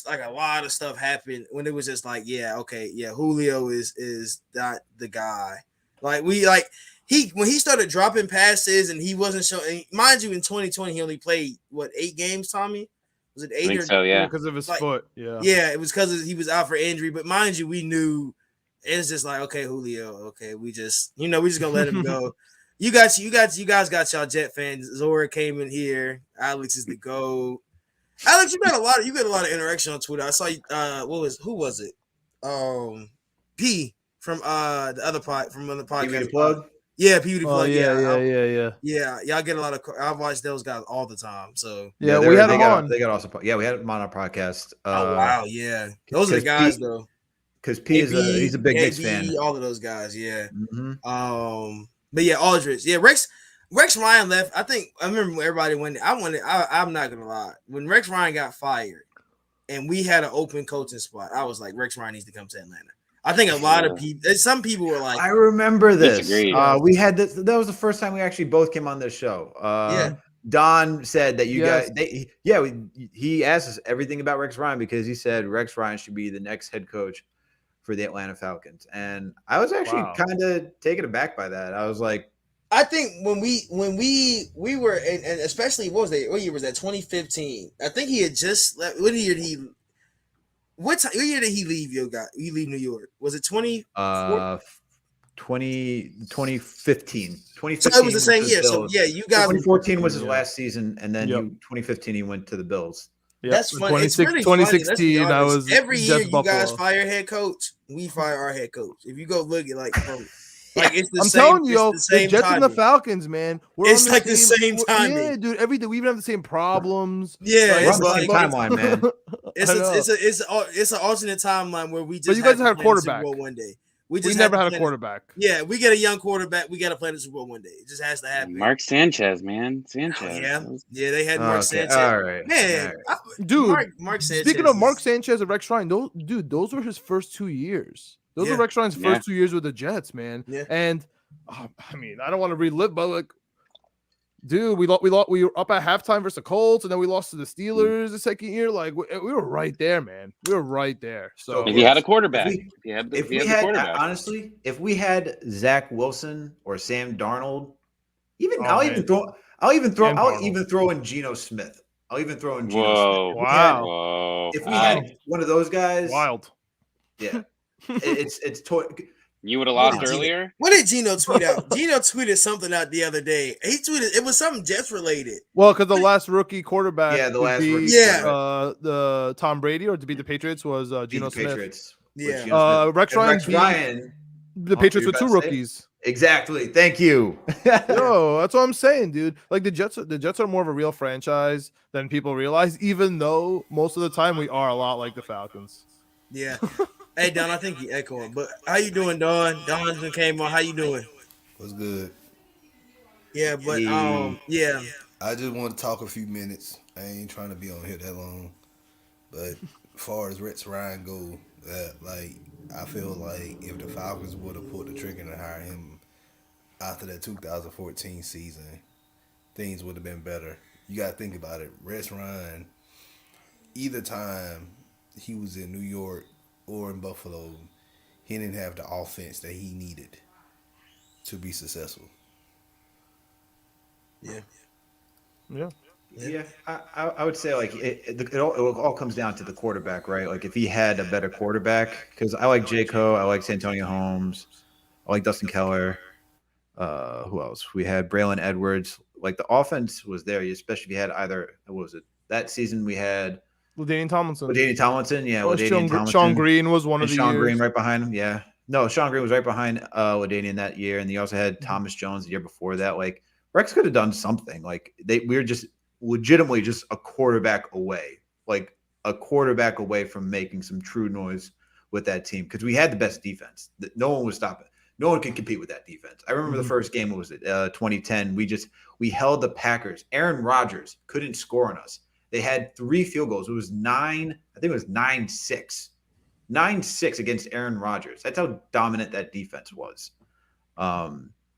stuff happened, when it was just like, Julio is not the guy. When he started dropping passes and he wasn't showing, mind you, in 2020 he only played 8 games, Tommy? Was it 8 I think so, yeah. Because of his foot. Yeah. Yeah, it was because he was out for injury. But mind you, we knew it's just like, okay, Julio, okay, we just gonna let him go. You guys got y'all Jet fans. Zora came in here. Alex is the GOAT. Alex, you got a lot of interaction on Twitter. I saw you. Who was it? P from the other podcast. Give me the plug. Yeah, P the plug. Yeah. Y'all get a lot of. I watch those guys all the time. So Yeah, we had them on. They got awesome. Yeah, we had them on our podcast. Oh wow, yeah, those are the guys though. Because P is he's a big Knicks fan. All of those guys, yeah. Mm-hmm. But yeah, Aldridge, yeah. Rex Ryan left. I remember when everybody went. I'm not gonna lie. When Rex Ryan got fired, and we had an open coaching spot, I was like, Rex Ryan needs to come to Atlanta. I think a lot of people, some people were like, I remember this. Disagreed. We had this. That was the first time we actually both came on this show. Yeah. Don said that you guys, he asked us everything about Rex Ryan because he said Rex Ryan should be the next head coach for the Atlanta Falcons. And I was actually kind of taken aback by that. I was like, I think when we were, and especially what year was that? 2015. I think he had just left. What year did he leave? He leave New York? Was it 2015. So it was the same year. So yeah, you guys. 2014 was his last season, and then 2015 he went to the Bills. Yep. That's funny. 2016, I was every year Jets you Buffalo. guys fire head coach, we fire our head coach. If you go look at it's the I'm same. telling you, it's the same the Jets timing. and the Falcons, man. It's like the same timing. Yeah, dude. Every day we even have the same problems. Yeah, We're on the same timeline, man. It's an alternate timeline where we just. But you guys had a quarterback one day. We never had a quarterback. Yeah, we get a young quarterback. We got to play the Super Bowl one day. It just has to happen. Mark Sanchez, man. Yeah, they had Mark Sanchez. All right, man, dude. Mark Sanchez. Speaking of Mark Sanchez and Rex Ryan, those were his first 2 years. Those were Rex Ryan's first 2 years with the Jets, man. Yeah. And I mean, I don't want to relive, but like, dude, we were up at halftime versus the Colts, and then we lost to the Steelers the second year. Like we were right there, man. We were right there. So if you had a quarterback, honestly, if we had Zach Wilson or Sam Darnold, I'll even throw in Geno Smith. I'll even throw in Geno Smith. Wow. If we had one of those guys, wild. Yeah, you would have lost earlier. What did Geno tweet out? Geno tweeted something out the other day. He tweeted it was something Jets related. Well, because the last rookie quarterback, the Tom Brady, or to beat the Patriots was Geno Smith. Patriots, Rex Ryan. The Patriots with 2 rookies. Exactly. Thank you. Yo, that's what I'm saying, dude. Like the Jets are more of a real franchise than people realize, even though most of the time we are a lot like the Falcons. Yeah. Hey Don, I think you echoing. But how you doing, Don? Don's been came on. How you doing? What's good? Yeah, but yeah. I just want to talk a few minutes. I ain't trying to be on here that long. But as far as Rex Ryan go, I feel like if the Falcons would have pulled the trigger and hired him after that 2014 season, things would have been better. You got to think about it. Rex Ryan, either time he was in New York or in Buffalo, he didn't have the offense that he needed to be successful. Yeah. I would say like it all comes down to the quarterback, right? Like if he had a better quarterback, because I like J. Cole, I like Santonio Holmes, I like Dustin Keller. Who else? We had Braylon Edwards. Like the offense was there, especially if you had that season we had LaDainian Tomlinson. Sean Green was one of the Sean years. Green right behind him. Yeah. No, Sean Green was right behind LaDainian that year. And they also had Thomas Jones the year before that. Like Rex could have done something. Like we were just legitimately just a quarterback away. Like a quarterback away from making some true noise with that team. Because we had the best defense. No one was stopping. No one could compete with that defense. I remember the first game, 2010. We held the Packers. Aaron Rodgers couldn't score on us. They had 3 field goals. It was 9. I think it was 9-6. 9-6 against Aaron Rodgers. That's how dominant that defense was.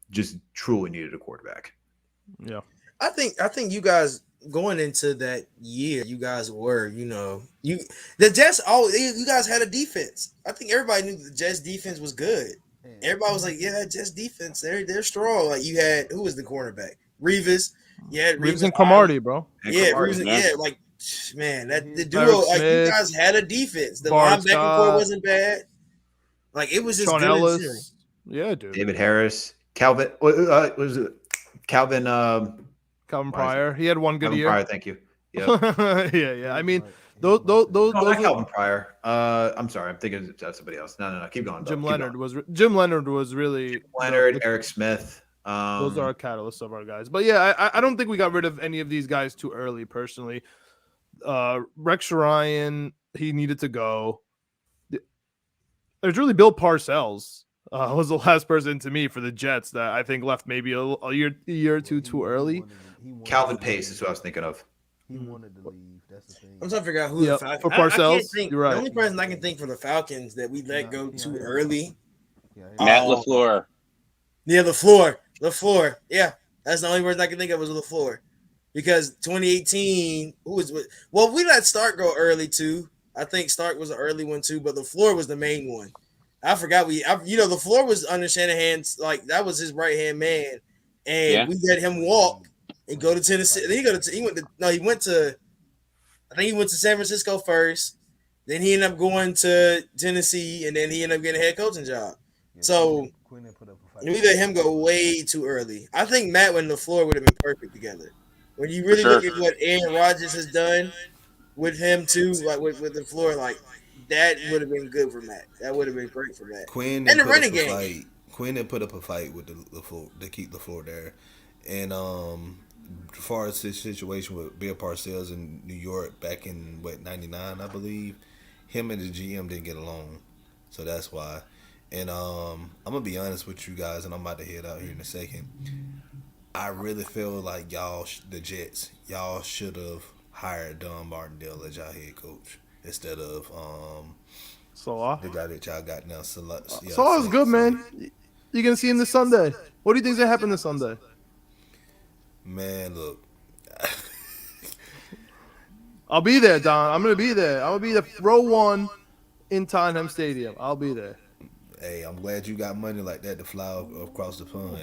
Just truly needed a quarterback. Yeah. I think you guys going into that year, you guys were, the Jets you guys had a defense. I think everybody knew the Jets defense was good. Everybody was like, yeah, that Jets defense, they're strong. Like you had, who was the cornerback? Revis. Yeah, Revis and Cromartie, bro. Like man, that the duo, like you guys had a defense. The linebacker core wasn't bad. Like it was just Sean good in theory. Ellis. Yeah, dude. David Harris, Calvin. Was it Calvin? Calvin Pryor. He had one good Calvin year. Pryor, thank you. Yep. yeah. I mean, those No, those not Calvin Pryor. I'm sorry, I'm thinking of somebody else. No. Keep going. Jim Keep Leonard going. Jim Leonard was really Leonard, Eric Smith. those are our catalysts of our guys. But yeah, I don't think we got rid of any of these guys too early. Personally, Rex Ryan, he needed to go. There's really Bill Parcells was the last person to me for the Jets that I think left maybe a year or two too early. Calvin Pace is who I was thinking of. He wanted to leave. That's the thing. I'm trying to figure out who the Falcons. For I can't Parcells, think. you're right. The only person I can think for the Falcons that we let go too early. Matt LaFleur. Yeah, LaFleur. Yeah, that's the only person I can think of was LaFleur. Because 2018, well, we let Stark go early too. I think Stark was an early one too, but LaFleur was the main one. I forgot LaFleur was under Shanahan's, like that was his right hand man, and we let him walk and go to Tennessee. Then he went to San Francisco first. Then he ended up going to Tennessee, and then he ended up getting a head coaching job. So we let him go way too early. I think Matt and LaFleur would have been perfect together. When you really look at what Aaron Rodgers has done with him too, like with LaFleur, like that would have been good for Matt. That would have been great for Matt. Quinn and the running game. Quinn had put up a fight with the LaFleur to keep LaFleur there, and as far as his situation with Bill Parcells in New York back in '99, I believe, him and the GM didn't get along, so that's why. And I'm gonna be honest with you guys, and I'm about to head out here in a second. I really feel like the Jets, should have hired Don Martindale as y'all head coach instead of the guy that y'all got now. Salah's good, man. You're gonna see him this Sunday. What do you think's gonna happen this Sunday? Man, look. I'll be there, Don. I'm gonna be there. I'm gonna be the row 1 in Tottenham Stadium. I'll be there. Hey, I'm glad you got money like that to fly across the pond.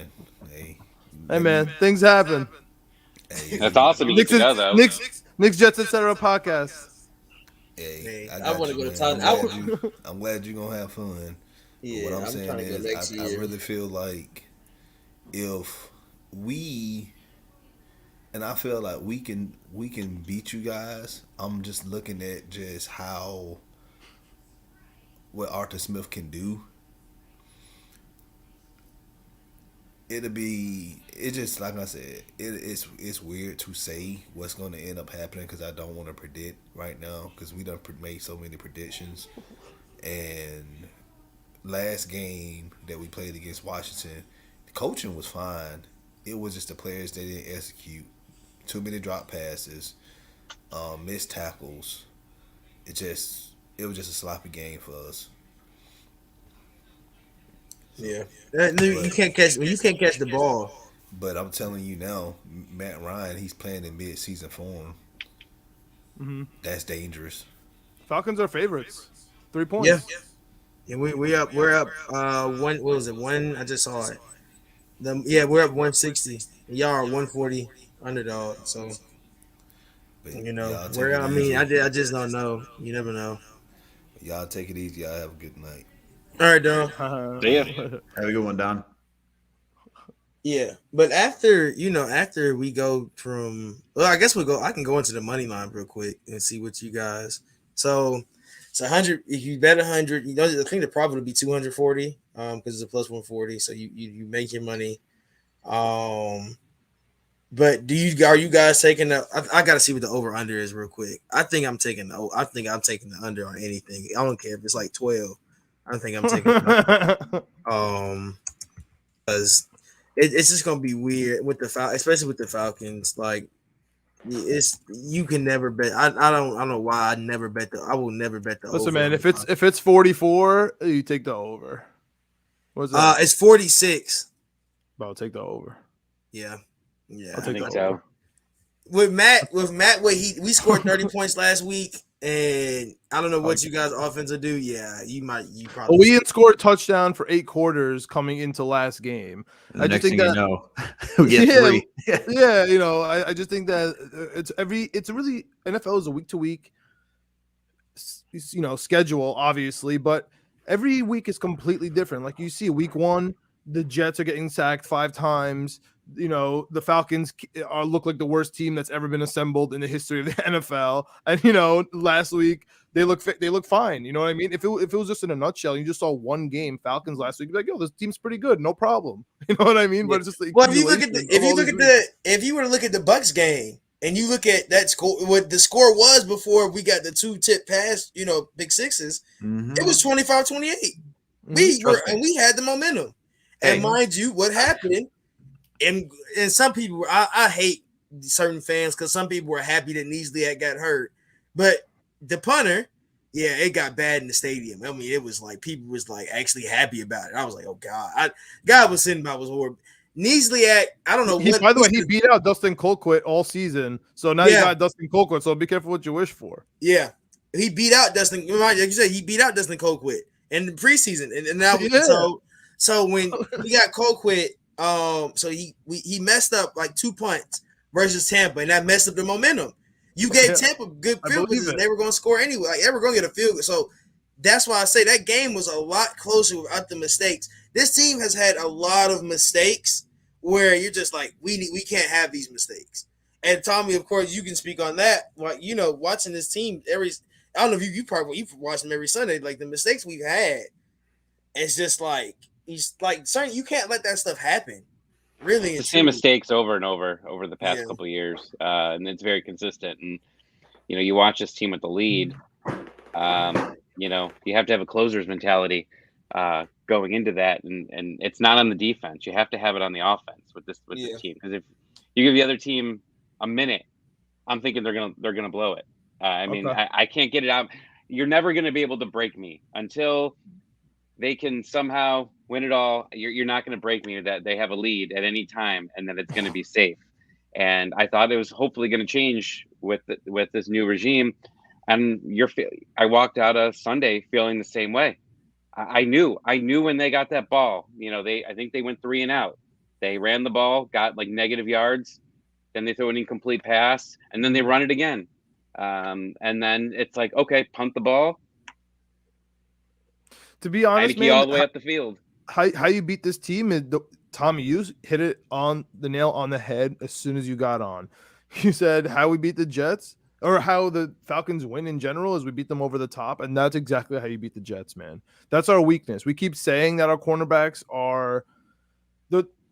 Hey man, things happen. Hey, that's awesome. You get to go though. Knicks Jets Etc podcast. Hey, I want to go to Tottenham. I'm glad you're gonna have fun. Yeah, but what I'm saying is, I really feel like if we, and I feel like we can beat you guys. I'm just looking at just what Arthur Smith can do. It's just like I said, it's weird to say what's going to end up happening because I don't want to predict right now because we done made so many predictions. And last game that we played against Washington, the coaching was fine. It was just the players that didn't execute. Too many drop passes, missed tackles. It was just a sloppy game for us. Yeah, you can't catch the ball. But I'm telling you now, Matt Ryan, he's playing in mid-season form. Mm-hmm. That's dangerous. Falcons are favorites. 3 points. Yeah, we're up. What was it? One. I just saw it. We're up 160. Y'all are 140 underdog. So but I just don't know. You never know. Y'all take it easy. Y'all have a good night. All right, Don. See ya. Have a good one, Don. Yeah, but after we go from, I guess I can go into the money line real quick and see what you guys. So it's 100. If you bet 100, I think the profit will be 240. Because it's a plus 140, so you make your money. But are you guys taking the? I got to see what the over under is real quick. I think I'm taking the under on anything. I don't care if it's like 12. I don't think I'm taking because it's just gonna be weird with especially with the Falcons. Like you can never bet. I don't know why I never bet I will never bet the over. Listen, man, if it's 44, you take the over. What's that? It's 46. I'll take the over. Yeah. I'll take I think the so. over. With Matt, we scored 30 points last week. And I don't know what you guys' offense will do. Yeah, you probably. Well, we didn't score a touchdown for 8 quarters coming into last game. I just think that we get 3. Yeah, I just think that it's really NFL is a week to week, schedule obviously, but every week is completely different. Like you see, week 1, the Jets are getting sacked 5 times. You know, the Falcons look like the worst team that's ever been assembled in the history of the NFL. And you know, last week they look fine. You know what I mean? If it was just in a nutshell, you just saw one game, Falcons last week, you'd be like, yo, this team's pretty good, no problem. You know what I mean? Yeah. But it's just well, if you were to look at the Bucks game and you look at that score, what the score was before we got the 2 tip pass, you know, pick sixes, it was 25-28. We had the momentum. And mind you, what happened? And some people, I hate certain fans because some people were happy that Neasley had got hurt, but the punter, yeah, it got bad in the stadium. I mean, it was like people was like actually happy about it. I was like, oh God, God was sitting by was horrible. Neasley, I don't know. By the way, he beat out Dustin Colquitt all season, so now you got Dustin Colquitt. So be careful what you wish for. Yeah, he beat out Dustin. Like you said, he beat out Dustin Colquitt in the preseason, and now so when we got Colquitt. So he messed up like 2 punts versus Tampa, and that messed up the momentum. You gave Tampa good field position; they were going to score anyway. Like they were going to get a field goal. So that's why I say that game was a lot closer without the mistakes. This team has had a lot of mistakes where you're just like, we can't have these mistakes. And Tommy, of course, you can speak on that. Like, you know, watching this team I don't know if you watch them every Sunday. Like the mistakes we've had, it's just like. He's like, certain you can't let that stuff happen. Really, the same mistakes over and over the past couple of years, and it's very consistent. And you know, you watch this team with the lead. You know, you have to have a closer's mentality going into that, and it's not on the defense. You have to have it on the offense with this team, because if you give the other team a minute, I'm thinking they're gonna blow it. I mean, I can't get it out. You're never gonna be able to break me until they can somehow win it all. You're not going to break me that they have a lead at any time and that it's going to be safe. And I thought it was hopefully going to change with this new regime. And I walked out of Sunday feeling the same way. I knew when they got that ball, you know, I think they went 3 and out. They ran the ball, got like negative yards. Then they throw an incomplete pass and then they run it again. And then it's like, okay, punt the ball. To be honest, man, all the way up the field. How you beat this team is Tommy. You hit it on the nail on the head as soon as you got on. You said how we beat the Jets, or how the Falcons win in general, is we beat them over the top, and that's exactly how you beat the Jets, man. That's our weakness. We keep saying that our cornerbacks are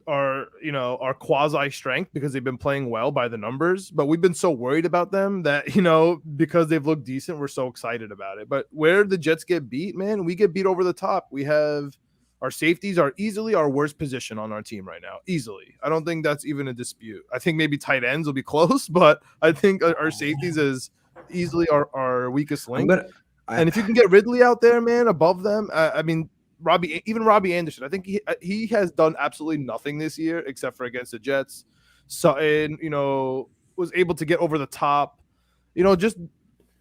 our quasi strength because they've been playing well by the numbers, but we've been so worried about them that, you know, because they've looked decent, we're so excited about it. But where the Jets get beat, man, we get beat over the top. We have our safeties are easily our worst position on our team right now. Easily. I don't think that's even a dispute. I think maybe tight ends will be close, but I think our safeties is easily our weakest link. And if you can get Ridley out there, man, above them, I mean, Robbie Anderson, I think he has done absolutely nothing this year except for against the Jets. So, and you know, was able to get over the top. You know, just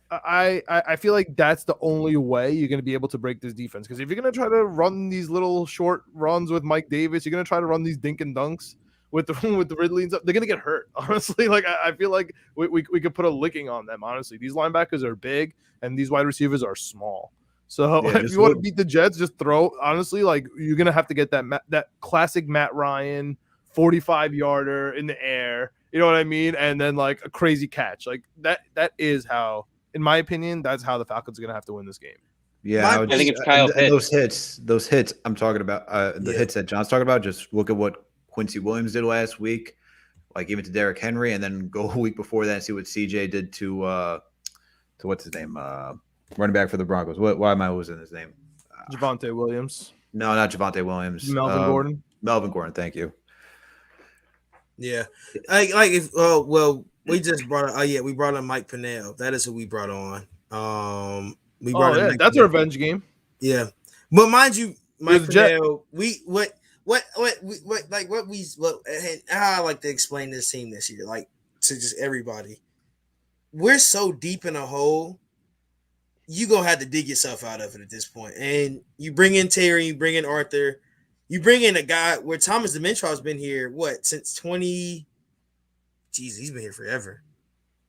I feel like that's the only way you're going to be able to break this defense. Because if you're going to try to run these little short runs with Mike Davis, you're going to try to run these dink and dunks with the Ridley and stuff, they're going to get hurt. Honestly, like I feel like we could put a licking on them. Honestly, these linebackers are big and these wide receivers are small. So if you want to beat the Jets, just throw. Honestly, like you're gonna have to get that classic Matt Ryan 45-yarder in the air. You know what I mean? And then like a crazy catch. Like that is how, in my opinion, that's how the Falcons are gonna have to win this game. Yeah, I think it's Kyle Pitts. Those hits I'm talking about, hits that John's talking about. Just look at what Quincy Williams did last week, like even to Derrick Henry, and then go a week before that and see what CJ did to what's his name. Running back for the Broncos. Why am I losing his name? Javonte Williams. No, not Javonte Williams. Melvin Gordon. Melvin Gordon. Thank you. Yeah, we just brought. We brought on Mike Pennell. That is who we brought on. We brought that's a revenge game. Yeah, but mind you, Mike Pennell. How I like to explain this team this year, like to just everybody. We're so deep in a hole. You gonna have to dig yourself out of it at this point. And you bring in Terry, you bring in Arthur, you bring in a guy where Thomas Dimitrov's been here, since 20. Jeez, he's been here forever.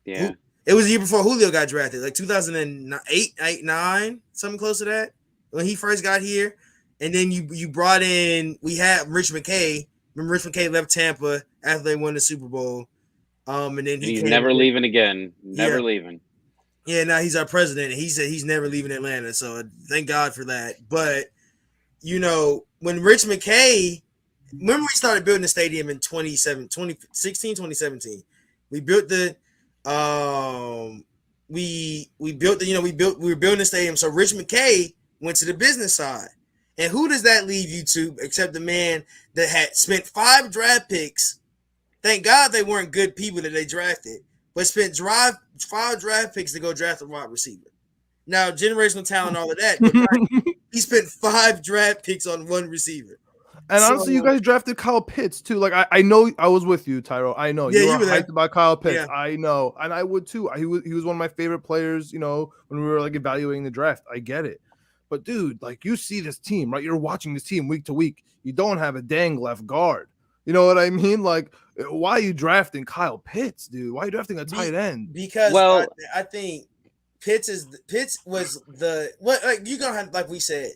Yeah. It was the year before Julio got drafted, like 2008, 9, something close to that. when he first got here, and then you brought in. We had Rich McKay. Remember, Rich McKay left Tampa after they won the Super Bowl. And then And he's never leaving again. Never leaving. Yeah, now he's our president, and he said he's never leaving Atlanta. So thank God for that. But when Rich McKay, remember we started building the stadium in 2016, 2017. We built the we built the we were building the stadium. So Rich McKay went to the business side. And who does that leave you to except the man that had spent 5 draft picks? Thank God they weren't good people that they drafted, but spent 5 draft picks to go draft a wide receiver. Now, generational talent, all of that, but he spent 5 draft picks on one receiver. And honestly, you guys drafted Kyle Pitts too. Like I know I was with you, Tyrone. I know you were hyped about Kyle Pitts. Yeah. I know, and I would too. He was one of my favorite players. When we were like evaluating the draft, I get it. But dude, like you see this team, right? You're watching this team week to week. You don't have a dang left guard. You know what I mean? Like, why are you drafting Kyle Pitts, dude? Why are you drafting a tight end? Because I think Pitts was the what like you gonna have, like we said.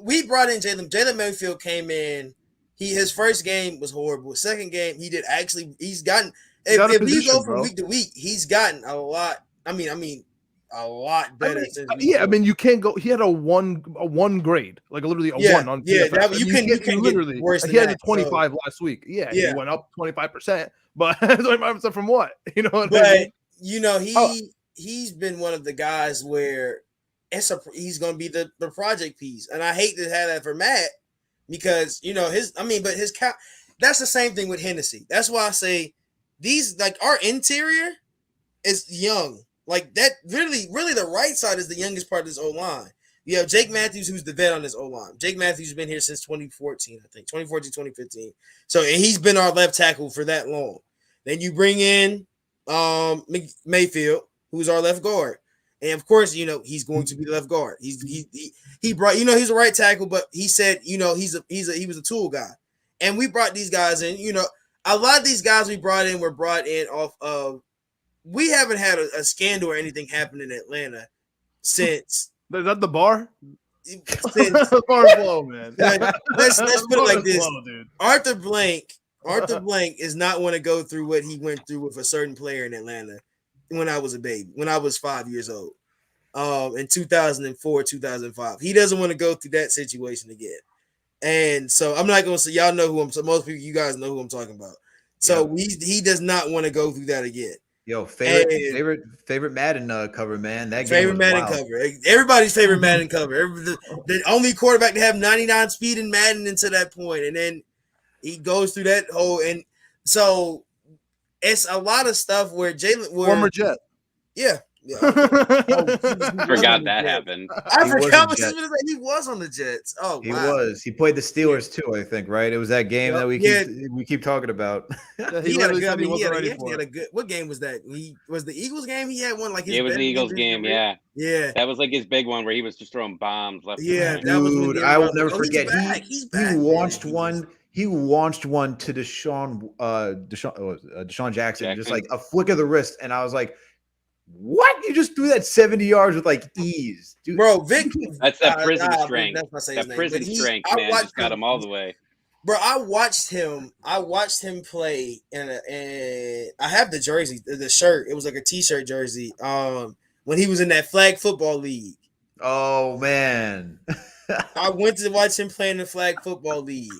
We brought in Jalen. Jalen Mayfield came in. His first game was horrible. Second game, he's gotten. If we go from week to week, he's gotten a lot. I mean, a lot better. You can't go. He had a one grade, like literally a 1 on. Yeah, you can literally worse. He had a 25 last week. Yeah, he went up 25%, but 25% from what? You know what I mean? He's been one of the guys where. He's going to be the project piece, and I hate to have that for Matt because that's the same thing with Hennessy. That's why I say these our interior is young, like that. Really, the right side is the youngest part of this O line. You have Jake Matthews, who's the vet on this O line. Jake Matthews has been here since 2014, I think 2015. So, and he's been our left tackle for that long. Then you bring in Mayfield, who's our left guard. And of course, he's going to be the left guard. He brought, he's a right tackle, but he said, he was a tool guy. And we brought these guys in, a lot of these guys we brought in were brought in off of, we haven't had a scandal or anything happen in Atlanta since. Is that the bar? Since, bar blow, man. Let's put it like this. Dude. Arthur Blank is not want to go through what he went through with a certain player in Atlanta. When I was a baby, when I was 5 years old, in 2004, 2005, he doesn't want to go through that situation again. And so I'm not going to say y'all know who I'm. So most people, you guys know who I'm talking about. So he does not want to go through that again. Yo, favorite Madden cover, man. That favorite Madden cover. Everybody's favorite Madden cover. The only quarterback to have 99 speed in Madden until that point, and then he goes through that whole and so. It's a lot of stuff where Jalen former Jet. Yeah. Forgot that happened. I forgot he was on the Jets. Oh, he was. He played the Steelers too, I think. Right? It was that game that we keep talking about. He had a good. What game was that? Was the Eagles game? He had one like his. It was the Eagles game. Yeah. That was like his big one where he was just throwing bombs left. Yeah, dude, I will never forget. He launched one. He launched one to Deshaun Jackson, just like a flick of the wrist, and I was like, "What? You just threw that 70 yards with like ease, dude." Bro, Vic, that's that prison strength. That prison strength, man, just got him all the way. Bro, I watched him play, and I have the jersey, the shirt. It was like a T-shirt jersey. When he was in that flag football league. Oh man, I went to watch him play in the flag football league.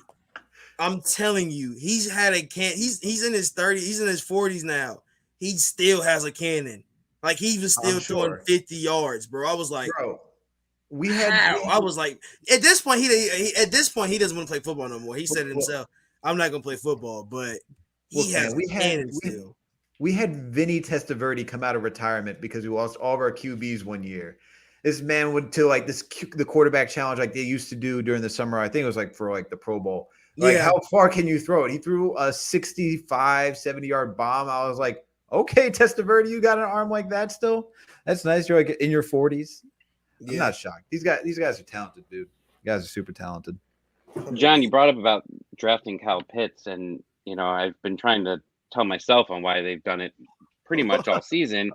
I'm telling you, he's had a he's in his 30s, he's in his 40s now. He still has a cannon. Like he was still throwing 50 yards, bro. I was like, bro, I was like, at this point, he doesn't want to play football no more. He said it himself, I'm not gonna play football, but he has a cannon still. We had Vinny Testaverde come out of retirement because we lost all of our QBs one year. This man went to like the quarterback challenge like they used to do during the summer. I think it was like for like the Pro Bowl. Like, how far can you throw it? He threw a 65, 70-yard bomb. I was like, okay, Testaverde, you got an arm like that still? That's nice. You're like in your 40s. I'm not shocked. These guys are talented, dude. You guys are super talented. John, you brought up about drafting Kyle Pitts, and, I've been trying to tell myself on why they've done it pretty much all season.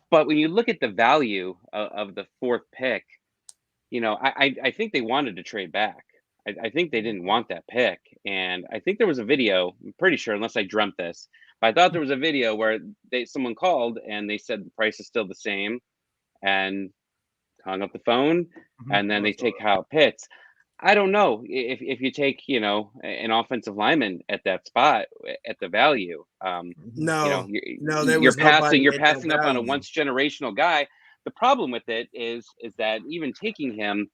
But when you look at the value of the 4th pick, I think they wanted to trade back. I think they didn't want that pick. And I think there was a video, I'm pretty sure, unless I dreamt this, but I thought there was a video where someone called and they said the price is still the same and hung up the phone, and then they take Kyle Pitts. I don't know if you take, an offensive lineman at that spot at the value. No, you're passing up on a once generational guy. The problem with it is that even taking him,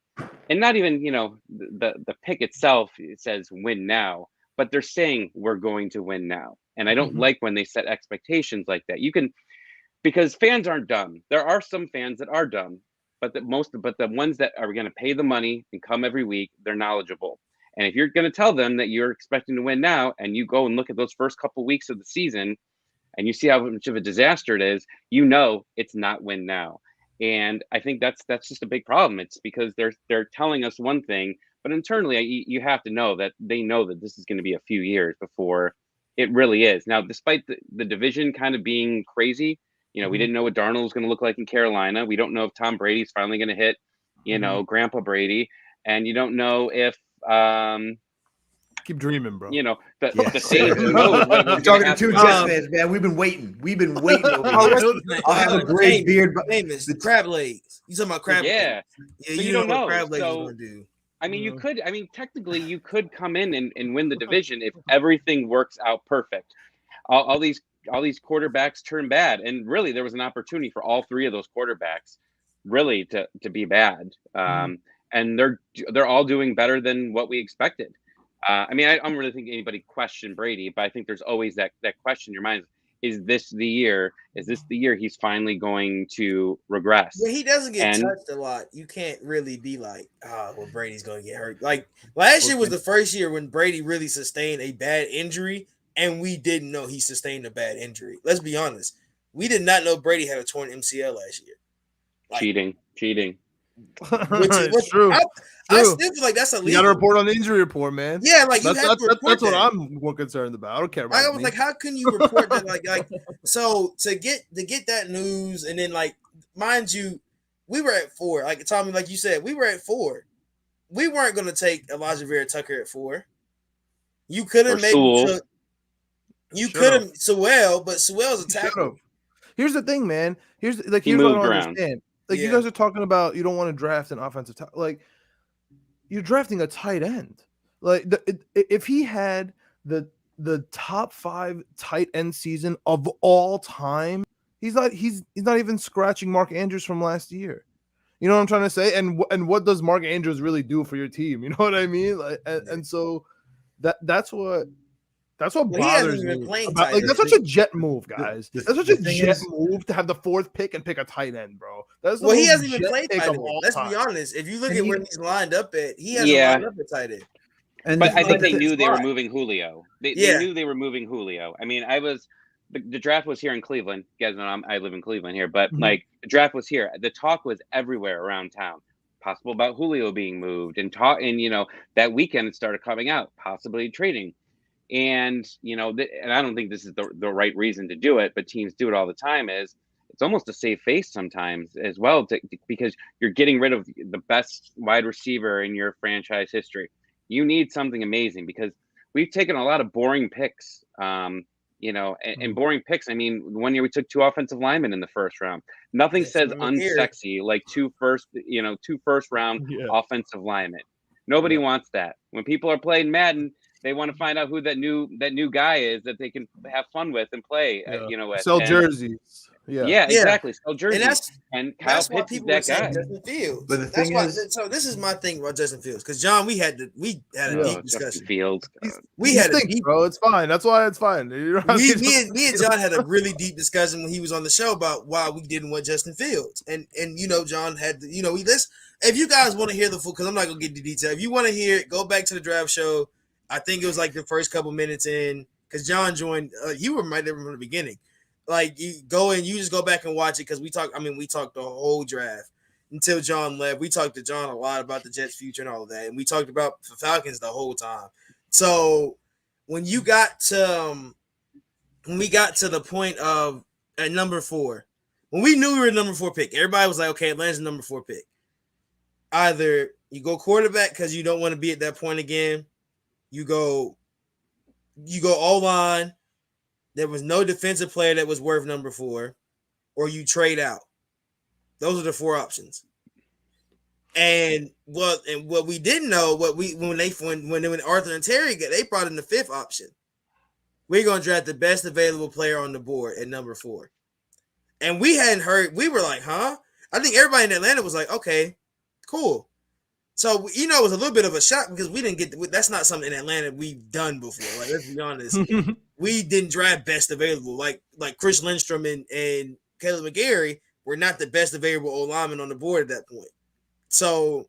and not even, the pick itself, it says win now, but they're saying we're going to win now. And I don't like when they set expectations like that. Because fans aren't dumb. There are some fans that are dumb, but the ones that are going to pay the money and come every week, they're knowledgeable. And if you're going to tell them that you're expecting to win now, and you go and look at those first couple weeks of the season, and you see how much of a disaster it is, it's not win now. And I think that's just a big problem. It's because they're telling us one thing, but internally you have to know that they know that this is going to be a few years before it really is. Now, despite the division kind of being crazy, we didn't know what Darnold was going to look like in Carolina. We don't know if Tom Brady's finally going to hit, Grandpa Brady, and you don't know if keep dreaming, bro. The Saints. Who knows what You're talking to two Jets fans, man. We've been waiting. Over I'll have a gray beard, but famous the crab legs. You talking about crab? Yeah, yeah. So you don't know. Crab legs so, gonna do. I mean, you could. I mean, technically, you could come in and win the division if everything works out perfect. All these quarterbacks turn bad, and really, there was an opportunity for all three of those quarterbacks really to be bad. And they're all doing better than what we expected. I mean, I don't really think anybody questioned Brady, but I think there's always that question in your mind: is this the year? Is this the year he's finally going to regress? When he doesn't get touched a lot, you can't really be like, Brady's going to get hurt. Like last year was the first year when Brady really sustained a bad injury, and we didn't know he sustained a bad injury. Let's be honest. We did not know Brady had a torn MCL last year. Cheating. Which true. I still feel like that's illegal. You got to report on the injury report, man. Yeah, like you have to report that's what I'm more concerned about. I don't care about. I was like, how can you report that? Like, so to get that news, and then like, mind you, we were at 4. Like Tommy, like you said, we were at 4. We weren't going to take Elijah Vera Tucker at 4. You could have maybe took. You could have Sewell, but Sewell's a tackle. Here's the thing, man. Here's what I don't understand. Like you guys are talking about, you don't want to draft an offensive tackle. Like you're drafting a tight end. Like if he had the top 5 tight end season of all time, he's not even scratching Mark Andrews from last year. You know what I'm trying to say? And what does Mark Andrews really do for your team? You know what I mean? Like, and so that's what bothers me. Like that's such a Jet move, guys. That's such a Jet move to have the 4th pick and pick a tight end, bro. He hasn't even played tight end. Let's be honest. If you look at where he's lined up at, he hasn't lined up at tight end. But I think they knew they were moving Julio. They knew they were moving Julio. I mean, the draft was here in Cleveland. You guys know I live in Cleveland here, but like the draft was here. The talk was everywhere around town. Possible about Julio being moved, and that weekend it started coming out, possibly trading. And, and I don't think this is the right reason to do it, but teams do it all the time, it's almost a safe face sometimes as well, because you're getting rid of the best wide receiver in your franchise history. You need something amazing, because we've taken a lot of boring picks, and boring picks. I mean, one year we took 2 offensive linemen in the first round. Nothing says unsexy like 2 first round offensive linemen. Nobody wants that. When people are playing Madden, they want to find out who that new guy is that they can have fun with and play. With. Sell jerseys. Yeah, exactly. Sell jerseys. And Kyle Pitts is that guy. Justin Fields. But the thing is, so this is my thing about Justin Fields, because John, we had a deep discussion. Fields. We had a deep, bro. It's fine. That's why it's fine. Me and John had a really deep discussion when he was on the show about why we didn't want Justin Fields, and John had we listen. If you guys want to hear the full, because I'm not gonna get into detail. If you want to hear it, go back to the draft show. I think it was like the first couple minutes in, because John joined. You were right there from the beginning. Like you just go back and watch it, because we talked the whole draft until John left. We talked to John a lot about the Jets' future and all of that, and we talked about the Falcons the whole time. So when we got to the point of at number 4, when we knew we were number 4 pick, everybody was like, okay, Atlanta's the number 4 pick. either you go quarterback because you don't want to be at that point again. You go O-line. There was no defensive player that was worth number 4, or you trade out. Those are the 4 options. And what we didn't know, when Arthur and Terry they brought in the 5th option. We're gonna draft the best available player on the board at number 4. And we hadn't heard, we were like, huh? I think everybody in Atlanta was like, okay, cool. So, it was a little bit of a shock because we didn't that's not something in Atlanta we've done before. Like, let's be honest. We didn't draft best available. Like Chris Lindstrom and Caleb McGarry were not the best available O-lineman on the board at that point. So,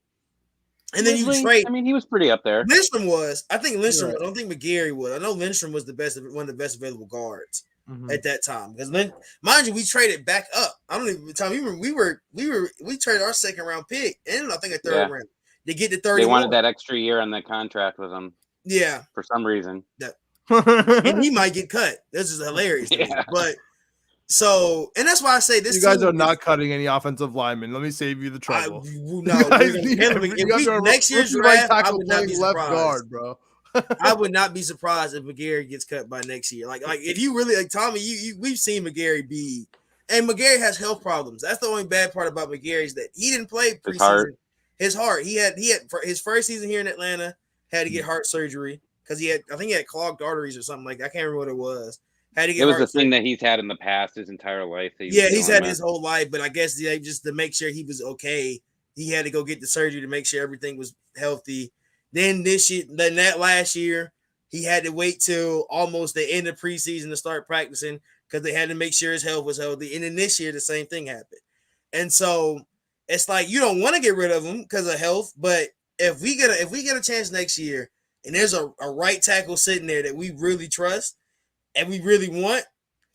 and then you trade. I mean, he was pretty up there. Lindstrom was. I think Lindstrom. Right. I don't think McGarry was. I know Lindstrom was one of the best available guards at that time. Because mind you, we traded back up. I don't even time. We traded our 2nd round pick and I think a 3rd round to get to 30. They wanted that extra year on that contract with him. Yeah, for some reason. And he might get cut. This is hilarious. But. So, and that's why I say this. You guys are not cutting any offensive linemen. Let me save you the trouble. Next year's draft, I would not be surprised. Left guard, bro. I would not be surprised if McGarry gets cut by next year. Like if you really like Tommy, we've seen McGarry be, and McGarry has health problems. That's the only bad part about McGarry is that he didn't play preseason. His heart. He had for his first season here in Atlanta had to get heart surgery because I think he had clogged arteries or something like that. I can't remember what it was. It was the thing that he's had in the past his entire life. He's had his whole life, but I guess just to make sure he was okay, he had to go get the surgery to make sure everything was healthy. Then that last year, he had to wait till almost the end of preseason to start practicing because they had to make sure his health was healthy. And then this year, the same thing happened. And so it's like you don't want to get rid of him because of health, but if we get a chance next year and there's a right tackle sitting there that we really trust. And we really want,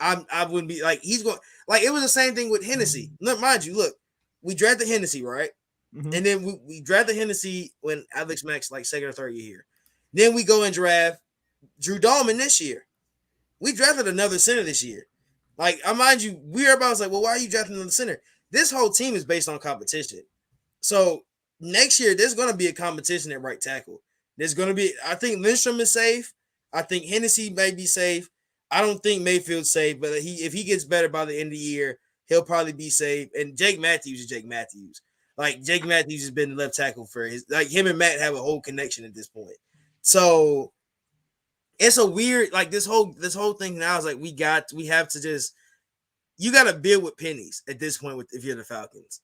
I wouldn't be like he's going like it was the same thing with Hennessy. Look, mind you, we drafted Hennessy, right? Mm-hmm. And then we drafted Hennessy when Alex Mack's like 2nd or 3rd year. Then we go and draft Drew Dahlman this year. We drafted another center this year. Like, I mind you, everybody was like, well, why are you drafting another center? This whole team is based on competition. So next year, there's going to be a competition at right tackle. There's going to be, I think Lindstrom is safe. I think Hennessy may be safe. I don't think Mayfield's safe, but if he gets better by the end of the year, he'll probably be safe. And Jake Matthews is Jake Matthews. Like, Jake Matthews has been the left tackle for him and Matt have a whole connection at this point. So it's a weird, like this whole thing now is like we have to just, you got to build with pennies at this point if you're the Falcons.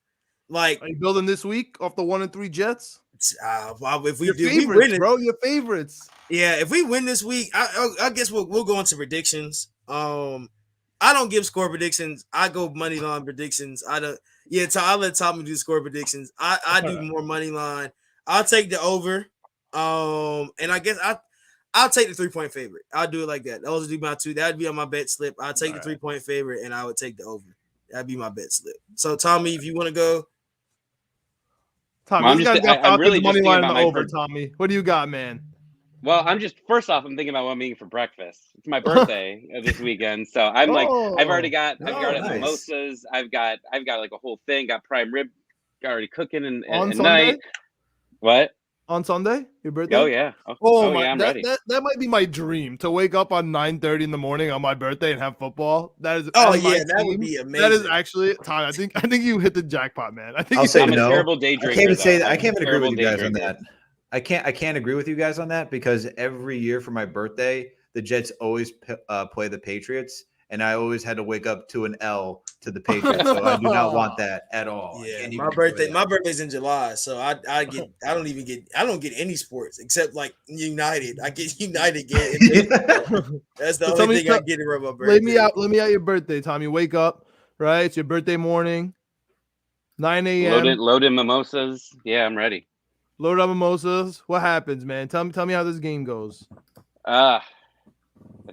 Like, are you building this week off the 1-3 Jets? If we your do, favorites, we win it, bro. Your favorites. Yeah, if we win this week, I guess we'll go into predictions. I don't give score predictions. I go money line predictions. I don't. Yeah, I'll let Tommy do score predictions. I do more money line. I'll take the over. And I guess I'll take the 3-point favorite. I'll do it like that. Those would be my 2. That'd be on my bet slip. I'll take the 3-point favorite, and I would take the over. That'd be my bet slip. So Tommy, if you want to go. Tommy, I'm really money line on the over. Tommy, what do you got, man? Well, first off, I'm thinking about what I'm eating for breakfast. It's my birthday this weekend, so I've already got mimosas. I've got like a whole thing. Got prime rib, already cooking and night. What? On Sunday, your birthday? Oh yeah. Yeah, I'm ready. That might be my dream to wake up on 9:30 in the morning on my birthday and have football. That is. That would be amazing. That is actually Tom. I think you hit the jackpot, man. I think I'll say I'm no. a terrible day drinker. I can't even say that. I can't even agree with you guys on that. I can't agree with you guys on that because every year for my birthday, the Jets always play the Patriots, and I always had to wake up to an L to the Patriots. So I do not want that at all. Yeah, my birthday's in July, so I don't get any sports except like United. I get United game. That's the only thing I get around my birthday. Let me out your birthday, Tommy. Wake up, right? It's your birthday morning, 9 a.m. Loaded mimosas. Yeah, I'm ready. Load up mimosas. What happens, man? Tell me how this game goes. I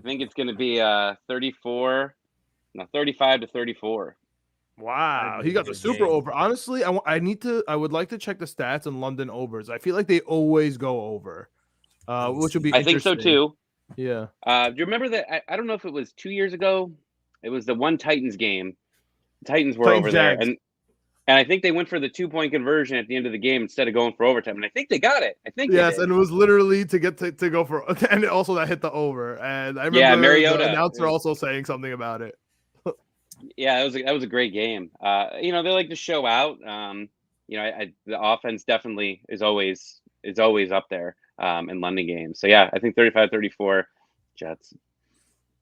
think it's going to be 35-34. Wow, he got the super over. Honestly, I would like to check the stats on London overs. I feel like they always go over, which would be. I think so too. Yeah. Do you remember that? I don't know if it was 2 years ago. It was the one Titans game. The Titans were over there, and And I think they went for the 2-point conversion at the end of the game instead of going for overtime. And I think they got it. I think Yes, they did. and it was literally to get to go for, and also that hit the over. And I remember Mariota, the announcer also saying something about it. Yeah, that was a great game. They like to show out. The offense definitely is always up there in London games. So yeah, I think 35-34 Jets.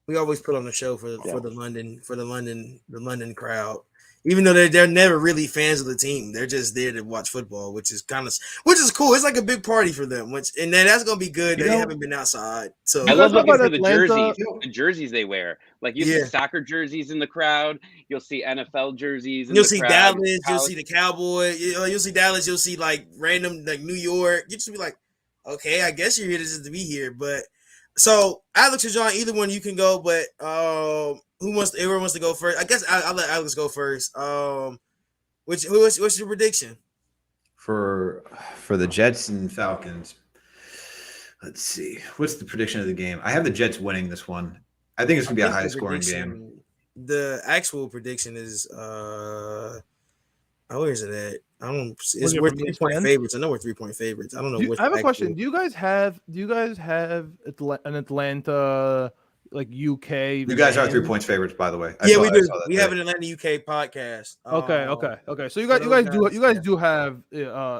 We always put on the show for the London crowd. Even though they're never really fans of the team, they're just there to watch football, which is cool. It's like a big party for them. And then that's gonna be good. They haven't been outside, so I love looking for Atlanta. the jerseys they wear. Like you see soccer jerseys in the crowd, you'll see NFL jerseys. You'll see Dallas, you'll see the Cowboys. You'll see Dallas. You'll see like random like New York. You just be like, okay, I guess you're here just to be here. But so Alex or John, either one you can go, but everyone wants to go first? I guess I'll let Alex go first. What's your prediction for the Jets and Falcons? Let's see. What's the prediction of the game? I have the Jets winning this one. I think it's gonna be a high scoring game. The actual prediction is where is it at? I don't. We're 3-point favorites. I know we're 3-point favorites. I don't know. I have a question. Do you guys have an Atlanta like UK? You guys are 3 points favorites, by the way. We do. We have an Atlanta UK podcast. Okay. So you guys do have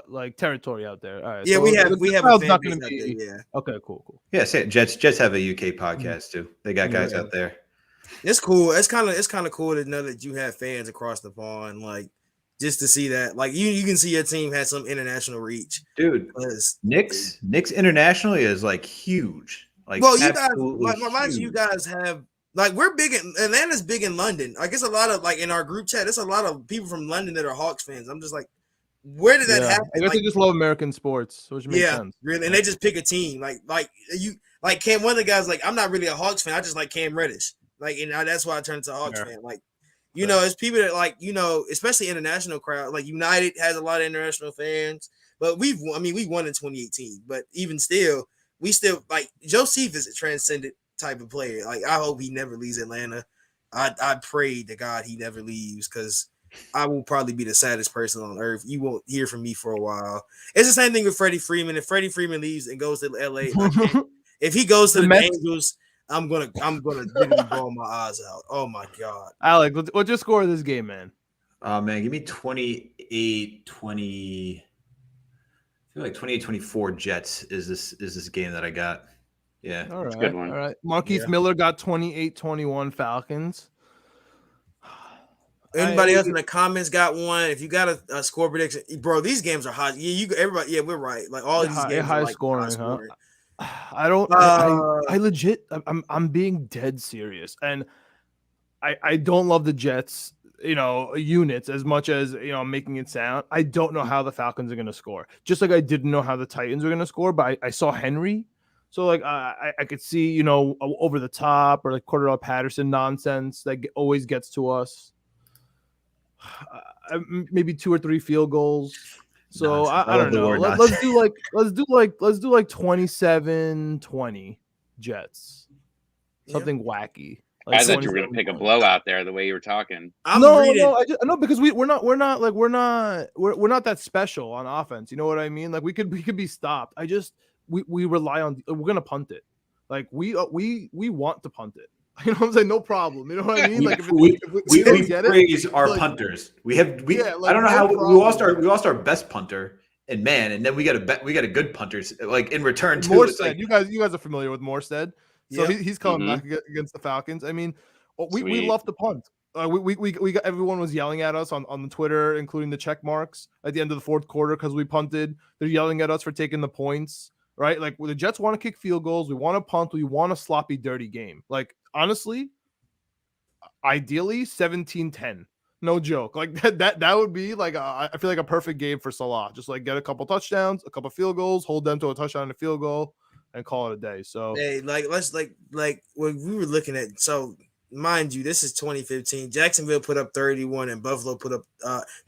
like territory out there. All right. Yeah, so we have a fan not base gonna out be, there, yeah. Okay, cool. Yeah, Jets have a UK podcast too. They got guys out there. It's cool. It's kind of cool to know that you have fans across the pond, like just to see that. Like you can see your team has some international reach, dude. Knicks internationally is like huge. Like, well, you guys, you guys have like we're big in Atlanta's big in London. I guess a lot of like in our group chat, there's a lot of people from London that are Hawks fans. I'm just like, where did that happen? I guess they just love American sports, which makes sense. Really, and they just pick a team. Like Cam. One of the guys like I'm not really a Hawks fan. I just like Cam Reddish. Like, and that's why I turned to a Hawks fan. Like, it's people that like especially international crowd. Like United has a lot of international fans, but we won in 2018. But even still. We still like Joseph is a transcendent type of player. Like I hope he never leaves Atlanta. I pray to God he never leaves because I will probably be the saddest person on earth. You won't hear from me for a while. It's the same thing with Freddie Freeman. If Freddie Freeman leaves and goes to LA, if he goes to the Angels, I'm gonna literally bawl my eyes out. Oh my God. Alex, what's your score of this game, man? Man, give me 28-20. I feel like 28-24 Jets is this game that I got. Yeah. All right. Good one. All right. Marquise Miller got 28-21 Falcons. Anybody else in the comments got one? If you got a score prediction, bro, these games are hot. Yeah, everybody. Yeah, we're right. Like all these games high are like scoring, high scoring. Huh? I don't. I legit. I'm being dead serious, and I don't love the Jets. Units as much as I'm making it sound. I don't know how the Falcons are going to score. Just like I didn't know how the Titans were going to score, but I saw Henry, so like I could see over the top or like Cordell Patterson nonsense that always gets to us. Maybe 2 or 3 field goals. So I don't know. Let's do like 27-20 Jets. Something wacky. I thought you were going to pick a blowout there. The way you were talking. No, because we're not that special on offense. You know what I mean? Like we could be stopped. We rely on. We're going to punt it. Like we want to punt it. You know what I'm saying? No problem. You know what I mean? Like we praise our punters. I don't know how we lost our best punter and then we got a good punter like in return too. Morstead, you guys are familiar with Morstead. So he's coming back against the Falcons. I mean, we love to punt. We got, everyone was yelling at us on the Twitter, including the check marks at the end of the fourth quarter because we punted. They're yelling at us for taking the points, right? Like the Jets want to kick field goals. We want to punt. We want a sloppy, dirty game. Like honestly, ideally 17-10. No joke. Like that would be like I feel like a perfect game for Salah. Just like get a couple touchdowns, a couple field goals, hold them to a touchdown and a field goal. And call it a day. So hey, let's when we were looking at, so mind you, this is 2015. Jacksonville put up 31 and Buffalo put up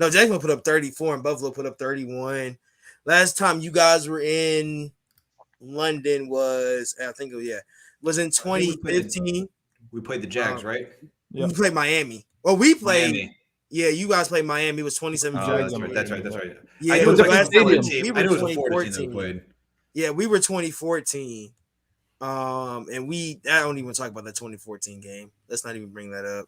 Jacksonville put up 34 and Buffalo put up 31. Last time you guys were in London was in 2015. We played the Jags, right? We played Miami. Well, we played Miami. Yeah, you guys played Miami. It was 27. That's right. Yeah, I knew it it was was last like year. team. We I were knew it was a Florida team that 2014. played. Yeah, we were 2014. And I don't even talk about that 2014 game. Let's not even bring that up.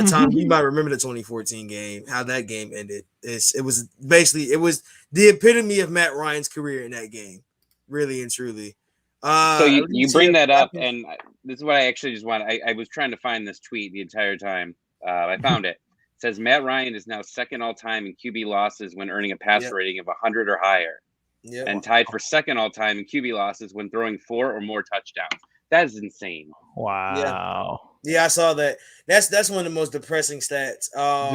Tom, you might remember the 2014 game, how that game ended. It was the epitome of Matt Ryan's career in that game, really and truly. So you bring that up, and this is what I actually just want. I was trying to find this tweet the entire time. I found it. It says Matt Ryan is now second all time in QB losses when earning a passer rating of 100 or higher, and tied for second all time in QB losses when throwing 4 or more touchdowns. That is insane. Wow. Yeah, I saw that. That's one of the most depressing stats.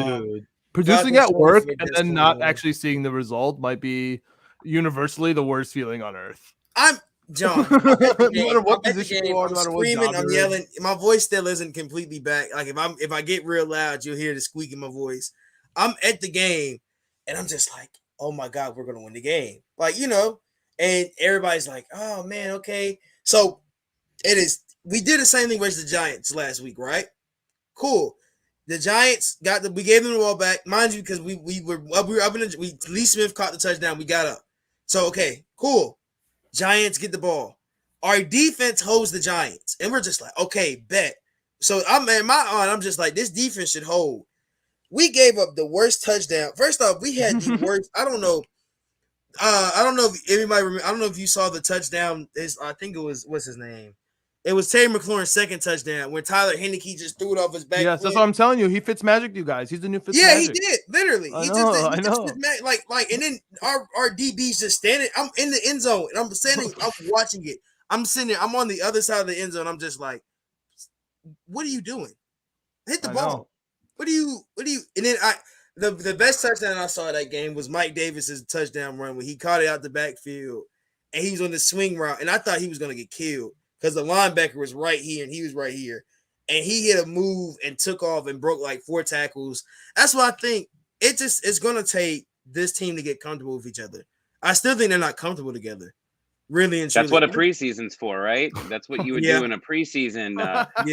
Dude, producing at work and then not actually seeing the result might be universally the worst feeling on earth. I'm John. No matter what position you are, I'm no matter what screaming, job I'm you're yelling. My voice still isn't completely back. Like if I get real loud, you'll hear the squeak in my voice. I'm at the game, and I'm just like, oh my God, we're gonna win the game. Like, and everybody's like, oh man, okay. So it is. We did the same thing versus the Giants last week, right? Cool. The Giants we gave them the ball back, mind you, because we were up in Lee Smith caught the touchdown. We got up. So okay, cool. Giants get the ball. Our defense holds the Giants, and we're just like, okay, bet. So I'm just like, this defense should hold. We gave up the worst touchdown. First off, we had the worst. I don't know. I don't know if everybody remember. I don't know if you saw the touchdown. I think it was what's his name. It was Terry McLaurin's second touchdown when Tyler Heineke just threw it off his back. Yes, that's what I'm telling you. He fits magic, you guys. He's the new Fitz Yeah, magic. he did. Literally. I know. Like, and then our DB's just standing. I'm in the end zone, and I'm watching it. I'm sitting there. I'm on the other side of the end zone. I'm just like, what are you doing? Hit the ball. What do you? And then the best touchdown I saw that game was Mike Davis's touchdown run when he caught it out the backfield, and he was on the swing route, and I thought he was going to get killed because the linebacker was right here and he was right here. And he hit a move and took off and broke like 4 tackles. That's why I think it's going to take this team to get comfortable with each other. I still think they're not comfortable together. Really and truly. That's what a preseason's for, right? That's what you would do in a preseason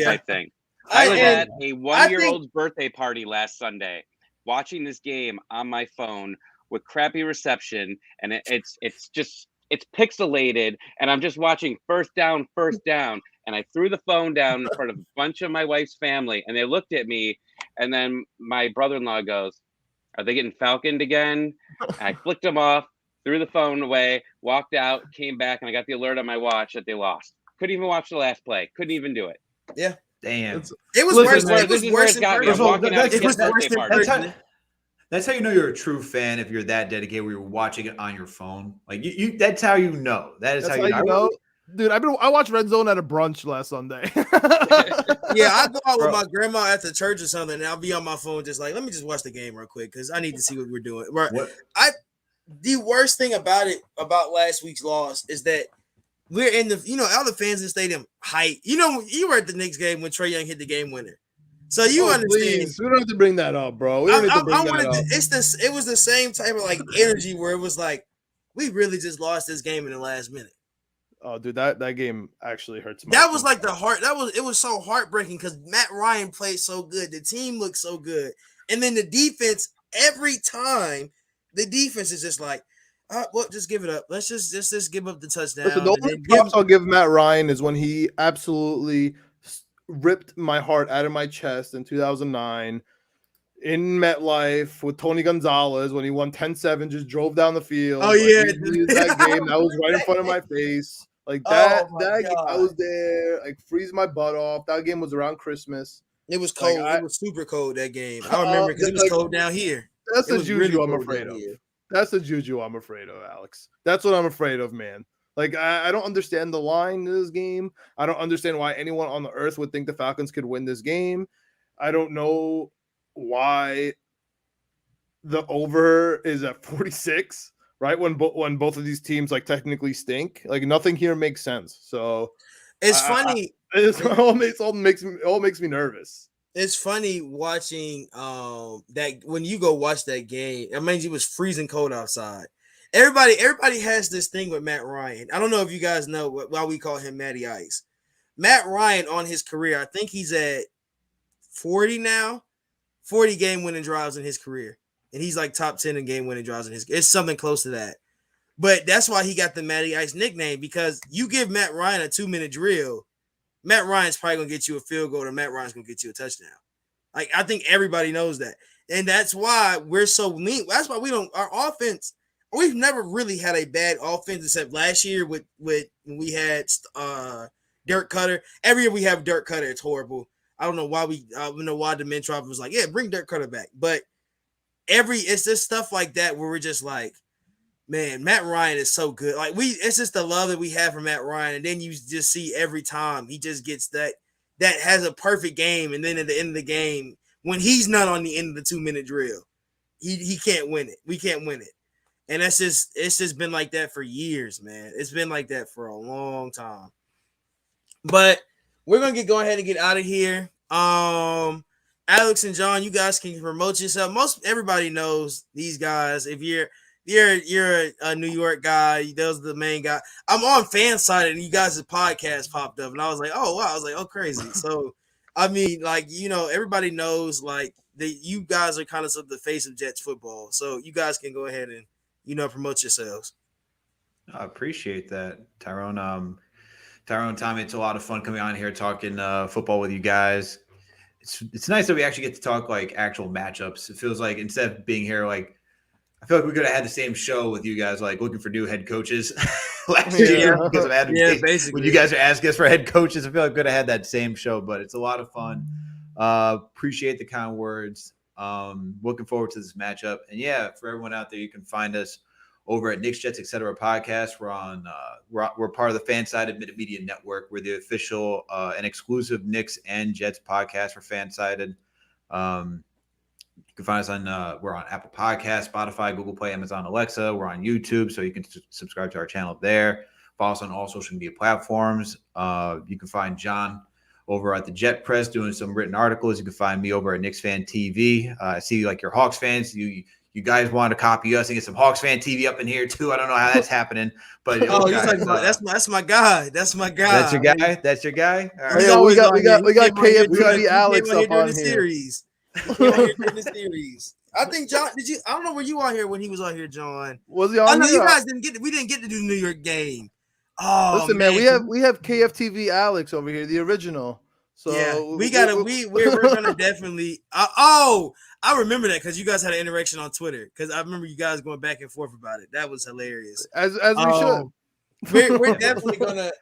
type thing. I was at a 1-year-old's birthday party last Sunday watching this game on my phone with crappy reception. And it's pixelated. And I'm just watching first down. And I threw the phone down in front of a bunch of my wife's family, and they looked at me. And then my brother-in-law goes, "Are they getting Falconed again?" And I flicked them off, threw the phone away, walked out, came back, and I got the alert on my watch that they lost. Couldn't even watch the last play. Couldn't even do it. Yeah. Damn. It was worse. It was worse in person. That's how you know you're a true fan if you're that dedicated where you're watching it on your phone. Like you that's how you know. That's how you know. Dude, I watched Red Zone at a brunch last Sunday. Yeah, I go out with my grandma at the church or something, and I'll be on my phone just like, let me just watch the game real quick because I need to see what we're doing. Right. The worst thing about last week's loss is that we're in the, all the fans in the stadium hype. You were at the Knicks game when Trae Young hit the game winner. So you understand. Please. We don't have to bring that up, bro. We don't have to bring that up. It was the same type of like energy where it was like, we really just lost this game in the last minute. Oh, dude, that game actually hurts. That was like it was so heartbreaking because Matt Ryan played so good. The team looked so good. And then the defense, every time, the defense is just like, just give it up. Let's just give up the touchdown. Listen, the only props I'll give Matt Ryan is when he absolutely ripped my heart out of my chest in 2009 in MetLife with Tony Gonzalez when he won 10-7, just drove down the field. Oh, yeah. That game, that was right in front of my face. Like that game, I was there, like freezing my butt off. That game was around Christmas. It was cold. It was super cold that game. I remember because it was cold down here. That's the juju I'm afraid of. That's the juju I'm afraid of, Alex. That's what I'm afraid of, man. Like, I don't understand the line in this game. I don't understand why anyone on the earth would think the Falcons could win this game. I don't know why the over is at 46, right? When both of these teams, like, technically stink. Like, nothing here makes sense. So it's funny. It all makes me nervous. It's funny watching that when you go watch that game. I mean, it was freezing cold outside. Everybody has this thing with Matt Ryan. I don't know if you guys know why we call him Matty Ice. Matt Ryan on his career, I think he's at 40 now. 40 game winning drives in his career. And he's like top 10 in game winning drives in his. It's something close to that. But that's why he got the Matty Ice nickname, because you give Matt Ryan a 2-minute drill, Matt Ryan's probably going to get you a field goal, or Matt Ryan's going to get you a touchdown. Like, I think everybody knows that. And that's why we're so lean. That's why our offense, we've never really had a bad offense except last year with when we had Dirk Cutter. Every year we have Dirk Cutter. It's horrible. I don't know why Dimentrov was like, yeah, bring Dirk Cutter back. But it's just stuff like that where we're just like, man, Matt Ryan is so good. Like, it's just the love that we have for Matt Ryan. And then you just see every time he just gets that has a perfect game. And then at the end of the game, when he's not on the end of the 2-minute drill, he can't win it. We can't win it. And it's just been like that for years, man. It's been like that for a long time. But we're going to go ahead and get out of here. Alex and John, you guys can promote yourself. Everybody knows these guys. If you're a New York guy, those are the main guy. I'm on Fansided, and you guys' podcast popped up, and I was like, oh wow, I was like, oh crazy. So I mean, like, everybody knows like you guys are kind of the face of Jets football. So you guys can go ahead and promote yourselves. I appreciate that, Tyrone. Tommy, it's a lot of fun coming on here talking football with you guys. It's nice that we actually get to talk like actual matchups. It feels like instead of being here, like I feel like we could have had the same show with you guys, like looking for new head coaches last year because of Adam Tate. Basically. When you guys are asking us for head coaches, I feel like we could have had that same show, but it's a lot of fun. Appreciate the kind words. Looking forward to this matchup. And yeah, for everyone out there, you can find us over at Knicks Jets Etc podcast. We're on. We're part of the Fansided Media Network. We're the official and exclusive Knicks and Jets podcast for Fansided. You can find us on. We're on Apple Podcasts, Spotify, Google Play, Amazon Alexa. We're on YouTube, so you can subscribe to our channel there. Follow us on all social media platforms. You can find John over at the Jet Press doing some written articles. You can find me over at Knicks Fan TV. I see like your Hawks fans. You guys want to copy us and get some Hawks Fan TV up in here too. I don't know how that's happening, but that's my guy. That's my guy. That's your guy. That's your guy. All right. Yeah, we got KFTV Alex up on here. Series. During the series. I think John. I don't know, were you on here when he was on here, John? Was he on? I know you guys didn't get. We didn't get to do the New York game. Oh, listen, man, we have KFTV Alex over here, the original. So yeah, we're gonna definitely. I remember that because you guys had an interaction on Twitter. Because I remember you guys going back and forth about it. That was hilarious. As we should. We're definitely gonna.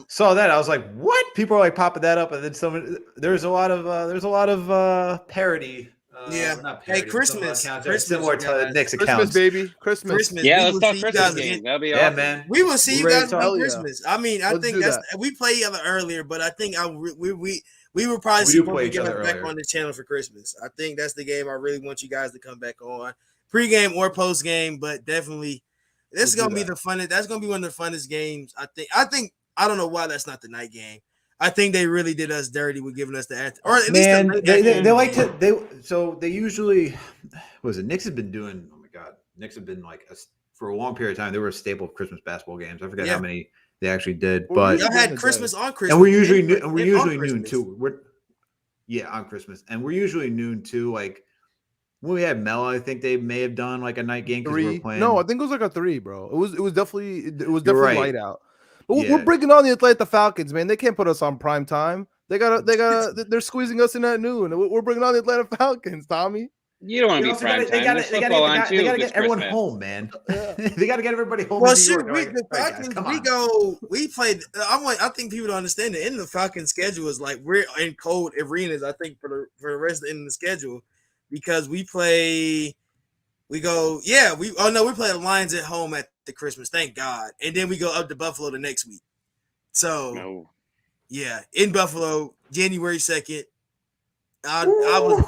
Saw that. I was like, "What?" People are like popping that up, and then there's a lot of parody. Not parody, hey, Christmas similar to the Knicks accounts. Christmas, baby, Christmas. Yeah, let's talk Christmas game. That'll be awesome. Man. We will see you guys on yeah. Christmas. I mean, I think we played each other earlier, but I think we will probably do play see each get other back earlier. on the channel for Christmas. I think that's the game I really want you guys to come back on, pre-game or post-game, but definitely this is gonna be the funnest. That's gonna be one of the funnest games. I think I don't know why that's not the night game. I think they really did us dirty with giving us the after, or at least they like to they usually Knicks have been doing. Oh my God, Knicks have been like for a long period of time. They were a staple of Christmas basketball games. I forget how many they actually did, but y'all had Christmas on Christmas, and we're usually noon too. On Christmas, and we're usually noon too. Like when we had Mel, I think they may have done like a night game because we were playing. No, I think it was like a 3, bro. It was definitely right. light out. But we're bringing on the Atlanta Falcons, man. They can't put us on prime time. They're squeezing us in at noon. We're bringing on the Atlanta Falcons, Tommy. You don't want to be prime time. They got to get everyone home, man. They got to get everybody home. Well, shoot, the Falcons, we played. I think people don't understand the end of the Falcons schedule is like we're in cold arenas. I think for the rest of the end of the schedule because we play. We play the Lions at home at the Christmas. Thank God, and then we go up to Buffalo the next week. So, in Buffalo, January 2nd. I was.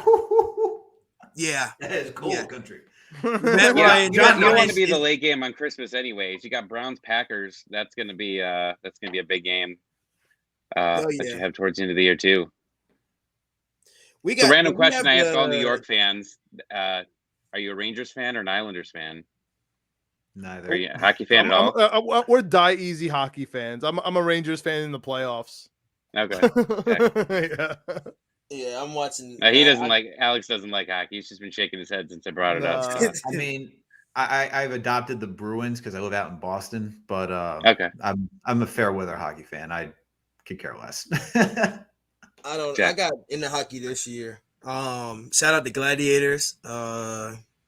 Yeah, that is cold country. You don't want to be the late game on Christmas, anyways. You got Browns Packers. That's gonna be a big game. That you have towards the end of the year too. It's a random question I ask all New York fans. Are you a Rangers fan or an Islanders fan? Neither. Are you a hockey fan at all? We're die easy hockey fans. I'm a Rangers fan in the playoffs. Okay. Yeah. Yeah, I'm watching. He doesn't like Alex. Doesn't like hockey. He's just been shaking his head since I brought it up. So. I mean, I've adopted the Bruins because I live out in Boston, but Okay. I'm a fair weather hockey fan. I could care less. I don't. Jack. I got into hockey this year. Shout out to Gladiators.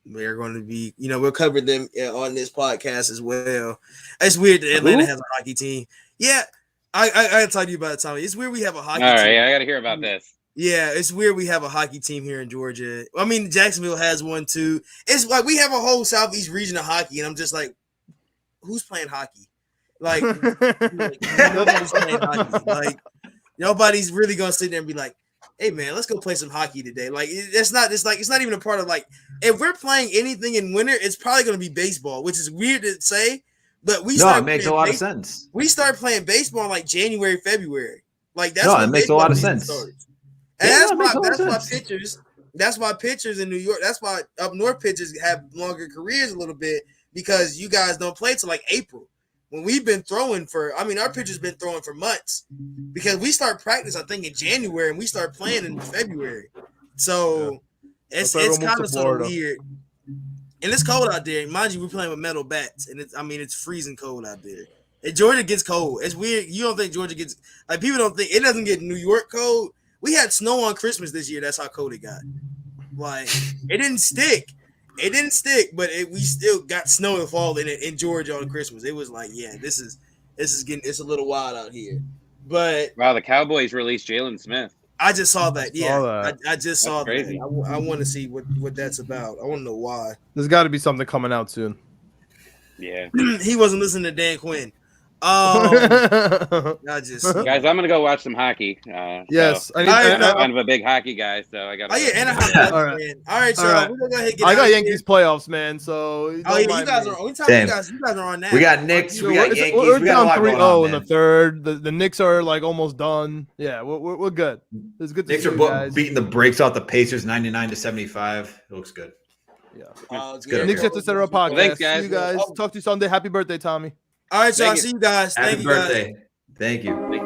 We're going to be, we'll cover them on this podcast as well. It's weird that Atlanta has a hockey team. Yeah, I gotta talk to you about it, Tommy. It's weird we have a hockey All team. right, I got to hear about this. Yeah, it's weird we have a hockey team here in Georgia. I mean, Jacksonville has one too. It's like we have a whole Southeast region of hockey, and I'm just like, who's playing hockey? Like nobody's playing hockey. Like nobody's really gonna sit there and be like, hey man, let's go play some hockey today. Like it's not even a part of like if we're playing anything in winter, it's probably gonna be baseball, which is weird to say, but it makes a lot of sense. We start playing baseball in like January, February. Like that's it makes a lot of sense. And that's why pitchers in New York, that's why up north pitchers have longer careers a little bit because you guys don't play till like April. When we've been throwing our pitchers been throwing for months because we start practice, I think, in January and we start playing in February. So it's kind of sort of weird. And it's cold out there. Mind you, we're playing with metal bats, and it's freezing cold out there. And Georgia gets cold. It's weird. You don't think Georgia gets like people don't think it doesn't get New York cold. We had snow on Christmas this year. That's how cold it got. Like it didn't stick. It didn't stick, but we still got snow and fall in Georgia on Christmas. It was like, yeah, this is it's a little wild out here. But wow, the Cowboys released Jalen Smith. I just saw that. Yeah, I just saw that. Crazy. I want to see what that's about. I want to know why. There's got to be something coming out soon. Yeah, he wasn't listening to Dan Quinn. guys, I'm gonna go watch some hockey. Yes, I'm kind of a big hockey guy, so I got. Oh yeah, and a hockey fan. All right, so we're gonna go ahead and get I got Yankees playoffs, man. So you guys are. You guys are on that. We got Knicks. We got Yankees. We're we got down 3-0 in man. the third. The Knicks are like almost done. Yeah, we're good. It's good to Knicks see you are guys. beating the brakes off the Pacers 99-75. It looks good. Yeah. It's good. Knicks Jets Etc podcast. Well, thanks, guys. See you guys. Talk to you Sunday. Happy birthday, Tommy. All right, y'all. See you guys. Happy Thank you, guys. birthday. Thank you.